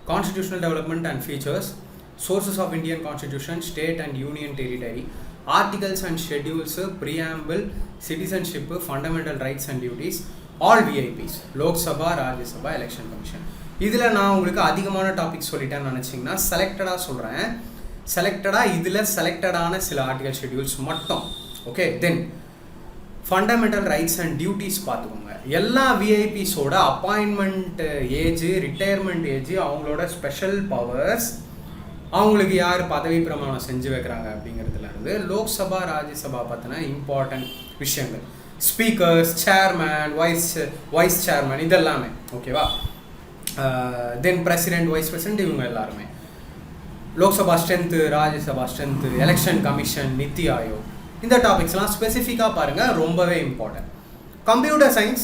constitutional development and features, sources of Indian constitution, state and union territory, articles and schedules, preamble, citizenship, fundamental rights and duties, all VIPs, Lok Sabha, Rajya Sabha, election commission. இதில் நான் உங்களுக்கு அதிகமான டாபிக் சொல்லிட்டேன்னு நினச்சிங்கன்னா செலக்டடாக சொல்கிறேன். இதில் செலக்டடான சில ஆர்டிகல் ஷெட்யூல்ஸ் மட்டும். Okay, then fundamental rights and duties பார்த்துக்கோங்க. எல்லா விஐபிஸோட அப்பாயின்மெண்ட் ஏஜ், ரிட்டையர்மெண்ட் ஏஜ், அவங்களோட ஸ்பெஷல் பவர்ஸ், அவங்களுக்கு யார் பதவி பிரமாணம் செஞ்சு வைக்கிறாங்க அப்படிங்கிறதுலேருந்து லோக்சபா, ராஜ்யசபா பற்றின இம்பார்ட்டன்ட் விஷயங்கள், ஸ்பீக்கர்ஸ், சேர்மேன், வைஸ் சேர்மேன், இதெல்லாமே. ஓகேவா? தென் பிரசிடென்ட், வைஸ் பிரசிடென்ட், இவங்க எல்லாருமே. Lok Sabha strength, Rajya Sabha strength, election commission, NITI Aayog, இந்த டாபிக்ஸ்லாம் ஸ்பெசிஃபிக்காக பாருங்கள், ரொம்பவே இம்பார்ட்டன்ட். கம்ப்யூட்டர் சயின்ஸ்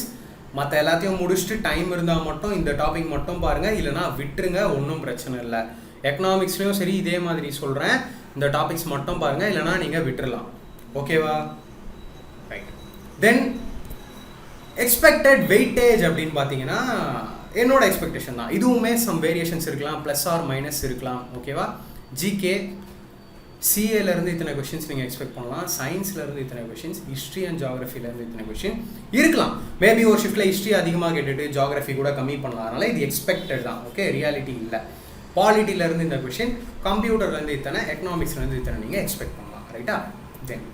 மற்ற எல்லாத்தையும் முடிச்சுட்டு டைம் இருந்தால் மட்டும் இந்த டாபிக் மட்டும் பாருங்கள், இல்லைனா விட்டுருங்க, ஒன்றும் பிரச்சனை இல்லை. எக்கனாமிக்ஸ்லேயும் சரி இதே மாதிரி சொல்கிறேன், இந்த டாபிக்ஸ் மட்டும் பாருங்கள், இல்லைனா நீங்கள் விட்டுடலாம். ஓகேவா? ரைட். தென் எக்ஸ்பெக்டட் வெயிட்டேஜ் அப்படின்னு பார்த்தீங்கன்னா என்னோட எக்ஸ்பெக்டேஷன் தான். இதுவுமே சம் வேரியேஷன்ஸ் இருக்கலாம், ப்ளஸ் ஆர் மைனஸ் இருக்கலாம். ஓகேவா? ஜிகே சிஏலேருந்து இத்தனை கொஷின்ஸ் நீங்கள் எக்ஸ்பெக்ட் பண்ணலாம், சயின்ஸ்லேருந்து இத்தனை கொஷின்ஸ், ஹிஸ்ட்ரி அண்ட் ஜாகிரஃபிலேருந்து இத்தனை கொஷின் இருக்கலாம். மேபி ஒரு ஷிஃப்ட்டில் ஹிஸ்ட்ரி அதிகமாக கேட்டுட்டு ஜாகிரஃபி கூட கம்மி பண்ணலாம். அதனால் இது எக்ஸ்பெக்டட் தான். ஓகே, ரியாலிட்டி இல்லை. பாலிட்டிலேருந்து இந்த கொஷின், கம்ப்யூட்டர்லேருந்து இத்தனை, எக்கனாமிக்ஸ்லேருந்து இத்தனை நீங்கள் எக்ஸ்பெக்ட் பண்ணலாம். ரைட்டா? தென்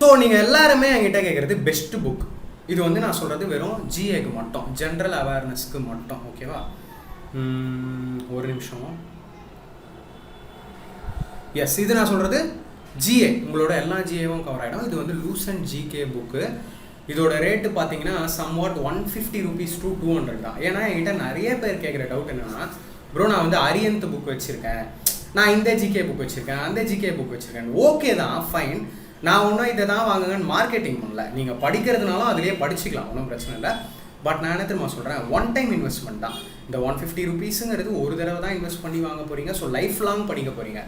ஸோ நீங்கள் எல்லாருமே என்கிட்ட கேட்குறது பெஸ்ட் புக். இது வந்து நான் சொல்கிறது வெறும் ஜிஏக்கு மட்டும், ஜென்ரல் அவேர்னஸ்க்கு மட்டும். ஓகேவா? ஒரு நிமிஷம். எஸ், இது நான் சொல்கிறது ஜிஏ, உங்களோட எல்லா ஜிஏவும் கவர் ஆகிடும். இது வந்து லூசன்ட் ஜிகே புக்கு. இதோட ரேட்டு பார்த்தீங்கன்னா சம்வாட் 150 rupees to 200 தான். ஏன்னா என்கிட்ட நிறைய பேர் கேட்குற டவுட் என்னென்னா, ப்ரோ நான் வந்து அரியந்த் புக் வச்சுருக்கேன், நான் இந்த ஜிகே புக் வச்சுருக்கேன், அந்த ஜிகே புக் வச்சுருக்கேன். ஓகே தான், ஃபைன். நான் ஒன்றும் இதை தான் வாங்குங்கன்னு மார்க்கெட்டிங் பண்ணல. நீங்கள் படிக்கிறதுனாலும் அதிலே படிச்சுக்கலாம், ஒன்றும் பிரச்சனை இல்லை. பட் நான் என்ன தெரியுமா சொல்கிறேன், ஒன் டைம் இன்வெஸ்ட்மெண்ட் தான். இந்த 150 rupeesங்கிறது ஒரு தடவை தான் இன்வெஸ்ட் பண்ணி வாங்க போகிறீங்க. ஸோ லைஃப் லாங் படிக்க போகிறீங்க.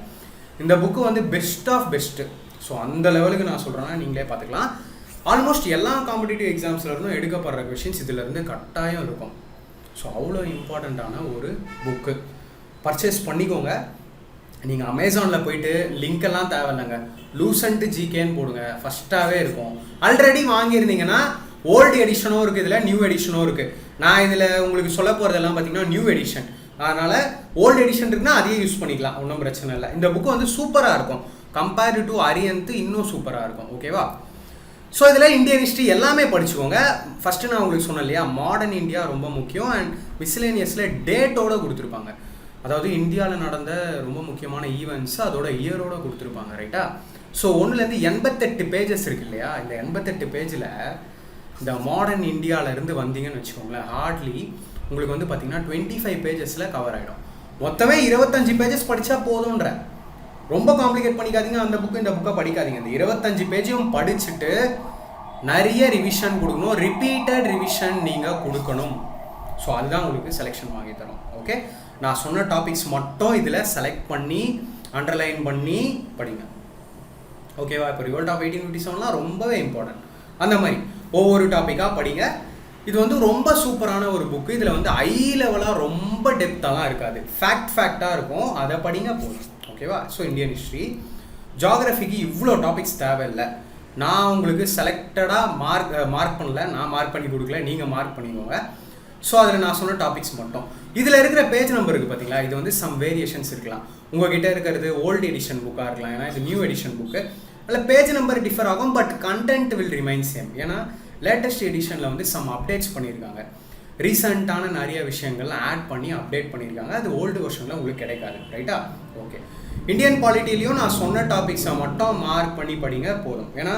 இந்த புக்கு வந்து பெஸ்ட் ஆஃப் பெஸ்ட்டு. ஸோ அந்த லெவலுக்கு நான் சொல்கிறேன்னா நீங்களே பார்த்துக்கலாம். ஆல்மோஸ்ட் எல்லா காம்படிட்டிவ் எக்ஸாம்ஸ்லேருந்தும் எடுக்கப்படுற கொஷின்ஸ் இதிலேருந்து கட்டாயம் இருக்கும். ஸோ அவ்வளோ இம்பார்ட்டண்ட்டான ஒரு புக்கு. பர்ச்சேஸ் பண்ணிக்கோங்க. நீங்கள் அமேசானில் போயிட்டு லிங்க்கெல்லாம் தேவையில்லைங்க, லூசன்ட்டு ஜிகேன்னு போடுங்க, ஃபஸ்ட்டாகவே இருக்கும். ஆல்ரெடி வாங்கியிருந்தீங்கன்னா ஓல்டு எடிஷனும் இருக்குது, இதில் நியூ எடிஷனும் இருக்குது. நான் இதில் உங்களுக்கு சொல்ல போகிறதெல்லாம் பார்த்தீங்கன்னா நியூ எடிஷன். அதனால் ஓல்டு எடிஷன் இருக்குன்னா அதையே யூஸ் பண்ணிக்கலாம், ஒன்றும் பிரச்சனை இல்லை. இந்த புக்கு வந்து சூப்பராக இருக்கும். கம்பேர்டு டு அரியந்த் இன்னும் சூப்பராக இருக்கும். ஓகேவா? ஸோ இதில் இந்தியன் ஹிஸ்ட்ரி எல்லாமே படிச்சுக்கோங்க. ஃபஸ்ட்டு நான் உங்களுக்கு சொன்னேன் இல்லையா, மாடர்ன் இந்தியா ரொம்ப முக்கியம். அண்ட் மிஸ்லேனியஸில் டேட்டோடு கொடுத்துருப்பாங்க. அதாவது இந்தியாவில் நடந்த ரொம்ப முக்கியமான ஈவெண்ட்ஸ் அதோட இயரோடு கொடுத்துருப்பாங்க. ரைட்டா? ஸோ 1லேருந்து 88 பேஜஸ் இருக்கு இல்லையா, இந்த 88 பேஜில் இந்த மாடர்ன் இந்தியாவிலேருந்து வந்தீங்கன்னு வச்சுக்கோங்களேன், ஹார்ட்லி உங்களுக்கு வந்து பார்த்தீங்கன்னா 25 பேஜஸில் கவர் ஆகிடும். மொத்தமே 25 பேஜஸ் படித்தா போதுன்ற, ரொம்ப காம்ப்ளிகேட் பண்ணிக்காதீங்க. அந்த புக்கு இந்த புக்கை படிக்காதீங்க. இந்த 25 பேஜையும் படிச்சுட்டு நிறைய ரிவிஷன் கொடுக்கணும், ரிப்பீட்டட் ரிவிஷன் நீங்கள் கொடுக்கணும். ஸோ அதுதான் உங்களுக்கு செலெக்ஷன் வாங்கி தரும். ஓகே, நான் சொன்ன டாபிக்ஸ் மட்டும் இதில் செலக்ட் பண்ணி அண்டர்லைன் பண்ணி படிங்க. ஓகேவா? இப்போ ரிவோல்ட் ஆஃப் 1857 ரொம்பவே இம்பார்ட்டன்ட். அந்த மாதிரி ஒவ்வொரு டாப்பிக்காக படிங்க. இது வந்து ரொம்ப சூப்பரான ஒரு புக்கு. இதில் வந்து ஹை லெவலாக ரொம்ப டெப்த்தாலாம் இருக்காது, ஃபேக்டாக இருக்கும். அதை படிங்க போதும். ஓகேவா? ஸோ இந்தியன் ஹிஸ்ட்ரி, ஜாகிரஃபிக்கு இவ்வளோ டாபிக்ஸ் தேவையில்லை. நான் உங்களுக்கு செலக்டடாக மார்க் பண்ணல, நான் மார்க் பண்ணி கொடுக்கல, நீங்கள் மார்க் பண்ணிக்கோங்க. ஸோ அதில் நான் சொன்ன டாபிக்ஸ் மட்டும். இதில் இருக்கிற பேஜ் நம்பர் இருக்குது பார்த்தீங்களா, இது வந்து சம் வேரியேஷன்ஸ் இருக்கலாம். உங்கள்கிட்ட இருக்கிறது ஓல்டு எடிஷன் புக்காக இருக்கலாம், ஏன்னா இது நியூ எடிஷன் புக்கு. அதில் பேஜ் நம்பர் டிஃபர் ஆகும், but content will remain same. ஏன்னா லேட்டஸ்ட் எடிஷனில் வந்து சம் அப்டேட்ஸ் பண்ணியிருக்காங்க. ரீசெண்டான நிறைய விஷயங்கள் ஆட் பண்ணி அப்டேட் பண்ணியிருக்காங்க. அது ஓல்டு வெர்ஷனில் உங்களுக்கு கிடைக்காது. ரைட்டா? ஓகே. இந்தியன் பாலிட்டிலையும் நான் சொன்ன டாபிக்ஸை மட்டும் மார்க் பண்ணி படிங்க போதும். ஏன்னா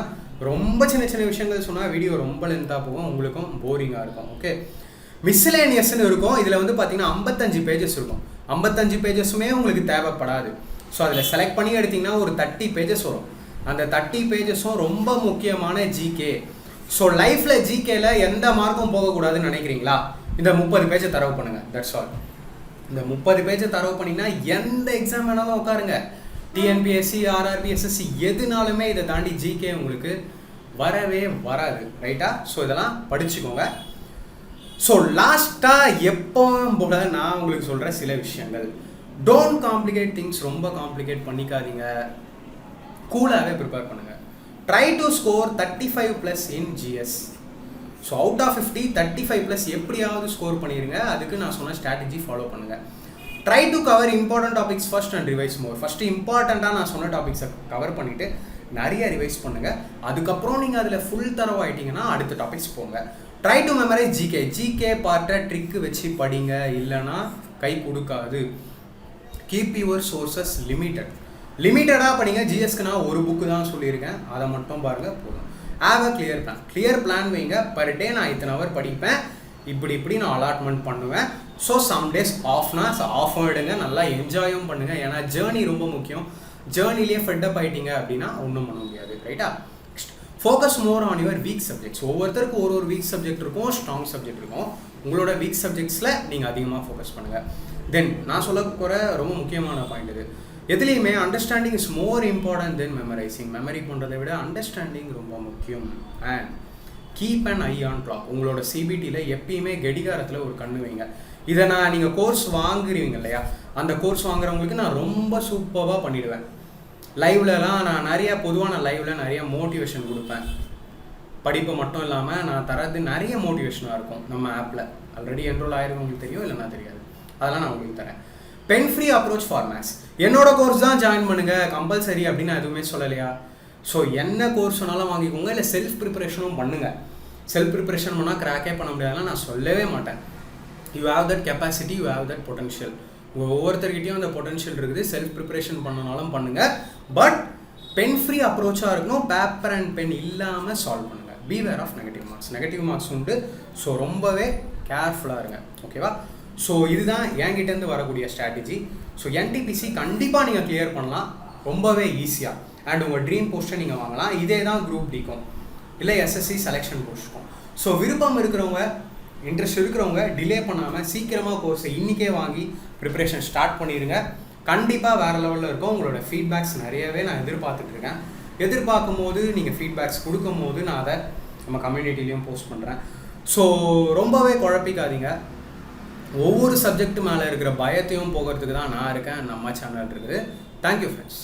ரொம்ப சின்ன சின்ன விஷயங்கள் சொன்னால் வீடியோ ரொம்ப லென்த்தாக போகும், உங்களுக்கும் போரிங்காக இருக்கும். ஓகே. மிஸ்லேனியஸ்ன்னு இருக்கும். இதில் வந்து பார்த்தீங்கன்னா 55 பேஜஸ் இருக்கும். 55 பேஜஸுமே உங்களுக்கு தேவைப்படாது. ஸோ அதில் செலக்ட் பண்ணி எடுத்திங்கன்னா ஒரு 30 பேஜஸ் வரும். அந்த 30 பேஜஸும் ரொம்ப முக்கியமான ஜிகே. ஸோ லைஃப்பில் ஜிகேல எந்த மார்க்கும் போகக்கூடாதுன்னு நினைக்கிறீங்களா, இந்த 30 பேஜை தரவு பண்ணுங்கள். That's all. இந்த 30 பேஜை தரவு பண்ணிங்கன்னா எந்த எக்ஸாம் வேணாலும் உட்காருங்க. டிஎன்பிஎஸ்சி, ஆர்ஆர்பி, எஸ்எஸ்சி எதுனாலுமே இதை தாண்டி ஜிகே உங்களுக்கு வரவே வராது. ரைட்டா? ஸோ இதெல்லாம் படிச்சுக்கோங்க. ஸோ லாஸ்ட்டாக எப்போவும் போல நான் உங்களுக்கு சொல்கிற சில விஷயங்கள், டோன்ட் காம்ப்ளிகேட் திங்ஸ். ரொம்ப காம்ப்ளிகேட் பண்ணிக்காதீங்க, கூலாகவே ப்ரிப்பேர் பண்ணுங்கள். Try to score 35+ in GS. So out of 50 35+ எப்படியாவது ஸ்கோர் பண்ணிடுங்க. அதுக்கு நான் சொன்ன ஸ்ட்ராட்டஜி ஃபாலோ பண்ணுங்கள். Try to cover important topics first and revise more. First இம்பார்ட்டண்ட்டாக நான் சொன்ன டாபிக்ஸை கவர் பண்ணிவிட்டு நிறைய ரிவைஸ் பண்ணுங்கள். அதுக்கப்புறம் நீங்கள் அதில் ஃபுல் தரவாயிட்டீங்கன்னா அடுத்த டாபிக்ஸ் போங்க. Try to memorise GK. GK பார்ட்டை ட்ரிக்கு வச்சு படிங்க, இல்லைனா கை கொடுக்காது. கீப் யுவர் சோர்சஸ் லிமிட்டடாக படிங்க. ஜிஎஸ்க்கு நான் ஒரு புக்கு தான் சொல்லியிருக்கேன், அதை மட்டும் பாருங்கள் போதும். ஹேவ் அ கிளியர் பிளான் வைங்க. பர் டே நான் இத்தனை ஹவர் படிப்பேன், இப்படி நான் அலாட்மெண்ட் பண்ணுவேன். ஸோ சம் டேஸ் ஆஃப் எடுங்க, நல்லா என்ஜாயும் பண்ணுங்கள். ஏன்னா ஜேர்னி ரொம்ப முக்கியம். ஜேர்னிலேயே ஃபெட்டப் ஆகிட்டீங்க அப்படின்னா ஒன்றும் பண்ண முடியாது. ரைட்டா? Focus more on your week subjects. ஒவ்வொருத்தருக்கும் ஒரு வீக் சப்ஜெக்ட் இருக்கும், ஸ்ட்ராங் சப்ஜெக்ட் இருக்கும். உங்களோட வீக் சப்ஜெக்ட்ஸில் நீங்கள் அதிகமாக ஃபோக்கஸ் பண்ணுங்கள். தென் நான் சொல்ல போகிற ரொம்ப முக்கியமான பாயிண்ட் இது, எதுலேயுமே understanding is more important than memorising. Memory பண்ணுறதை விட அண்டர்ஸ்டாண்டிங் ரொம்ப முக்கியம். And keep and eye on track. உங்களோட சிபிடியில் எப்பயுமே கடிகாரத்தில் ஒரு கண்ணு வைங்க. இதை நீங்கள் கோர்ஸ் வாங்குறீங்க இல்லையா, அந்த கோர்ஸ் வாங்குறவங்களுக்கு நான் ரொம்ப சூப்பராக பண்ணிடுவேன். லைவ்லலாம் நான் பொதுவாக லைவில் நிறைய மோட்டிவேஷன் கொடுப்பேன். படிப்பு மட்டும் இல்லாமல் நான் தரது நிறைய மோட்டிவேஷனாக இருக்கும். நம்ம ஆப்பில் ஆல்ரெடி என்ரோல் ஆயிரும், உங்களுக்கு தெரியும் இல்லைன்னா தெரியாது, அதெல்லாம் நான் உங்களுக்கு தரேன். Pen free approach for maths. என்னோட கோர்ஸ் தான் ஜாயின் பண்ணுங்கள் கம்பல்சரி அப்படின்னு நான் எதுவுமே சொல்லலையா. ஸோ என்ன கோர்ஸ் வேணாலும் வாங்கிக்கோங்க, இல்லை செல்ஃப் ப்ரிப்பரேஷனும் பண்ணுங்கள். செல்ஃப் ப்ரிப்பரேஷன் பண்ணால் கிராக்கே பண்ண முடியாதுன்னா நான் சொல்லவே மாட்டேன். You have that capacity, you have that potential. உங்கள் ஒவ்வொருத்தர்கிட்டையும் அந்த பொட்டன்ஷியல் இருக்குது. செல்ஃப் ப்ரிப்பரேஷன் பண்ணனாலும் பண்ணுங்கள், பட் பென் ஃப்ரீ அப்ரோச்சாக இருக்கணும். பேப்பர் அண்ட் பென் இல்லாமல் சால்வ் பண்ணுங்கள். Beware of negative marks. Negative marks உண்டு, ஸோ ரொம்பவே கேர்ஃபுல்லாக இருங்க. ஓகேவா? ஸோ இதுதான் என்கிட்டேருந்து வரக்கூடிய ஸ்ட்ராட்டஜி. ஸோ என்டிபிசி கண்டிப்பாக நீங்கள் கிளியர் பண்ணலாம் ரொம்பவே ஈஸியாக. அண்ட் உங்கள் ட்ரீம் போஸ்ட்டை நீங்கள் வாங்கலாம். இதே தான் குரூப் டிக்கும் இல்லை எஸ்எஸ்சி செலெக்ஷன் போஸ்ட்டுக்கும். ஸோ விருப்பம் இருக்கிறவங்க, இன்ட்ரெஸ்ட் இருக்கிறவங்க டிலே பண்ணாமல் சீக்கிரமாக கோர்ஸை இன்றைக்கே வாங்கி ப்ரிப்பரேஷன் ஸ்டார்ட் பண்ணிடுங்க. கண்டிப்பாக வேறு லெவலில் இருக்கும். உங்களோட ஃபீட்பேக்ஸ் நிறையவே நான் எதிர்பார்த்துட்ருக்கேன். எதிர்பார்க்கும் போது நீங்கள் ஃபீட்பேக்ஸ் கொடுக்கும் போது நான் அதை நம்ம கம்யூனிட்டிலையும் போஸ்ட் பண்ணுறேன். ஸோ ரொம்பவே குழப்பிக்காதீங்க. ஒவ்வொரு சப்ஜெக்ட் மேலே இருக்கிற பயத்தையும் போகிறதுக்கு தான் நான் இருக்கேன். நம்ம சேனல் இருக்குது. Thank you friends.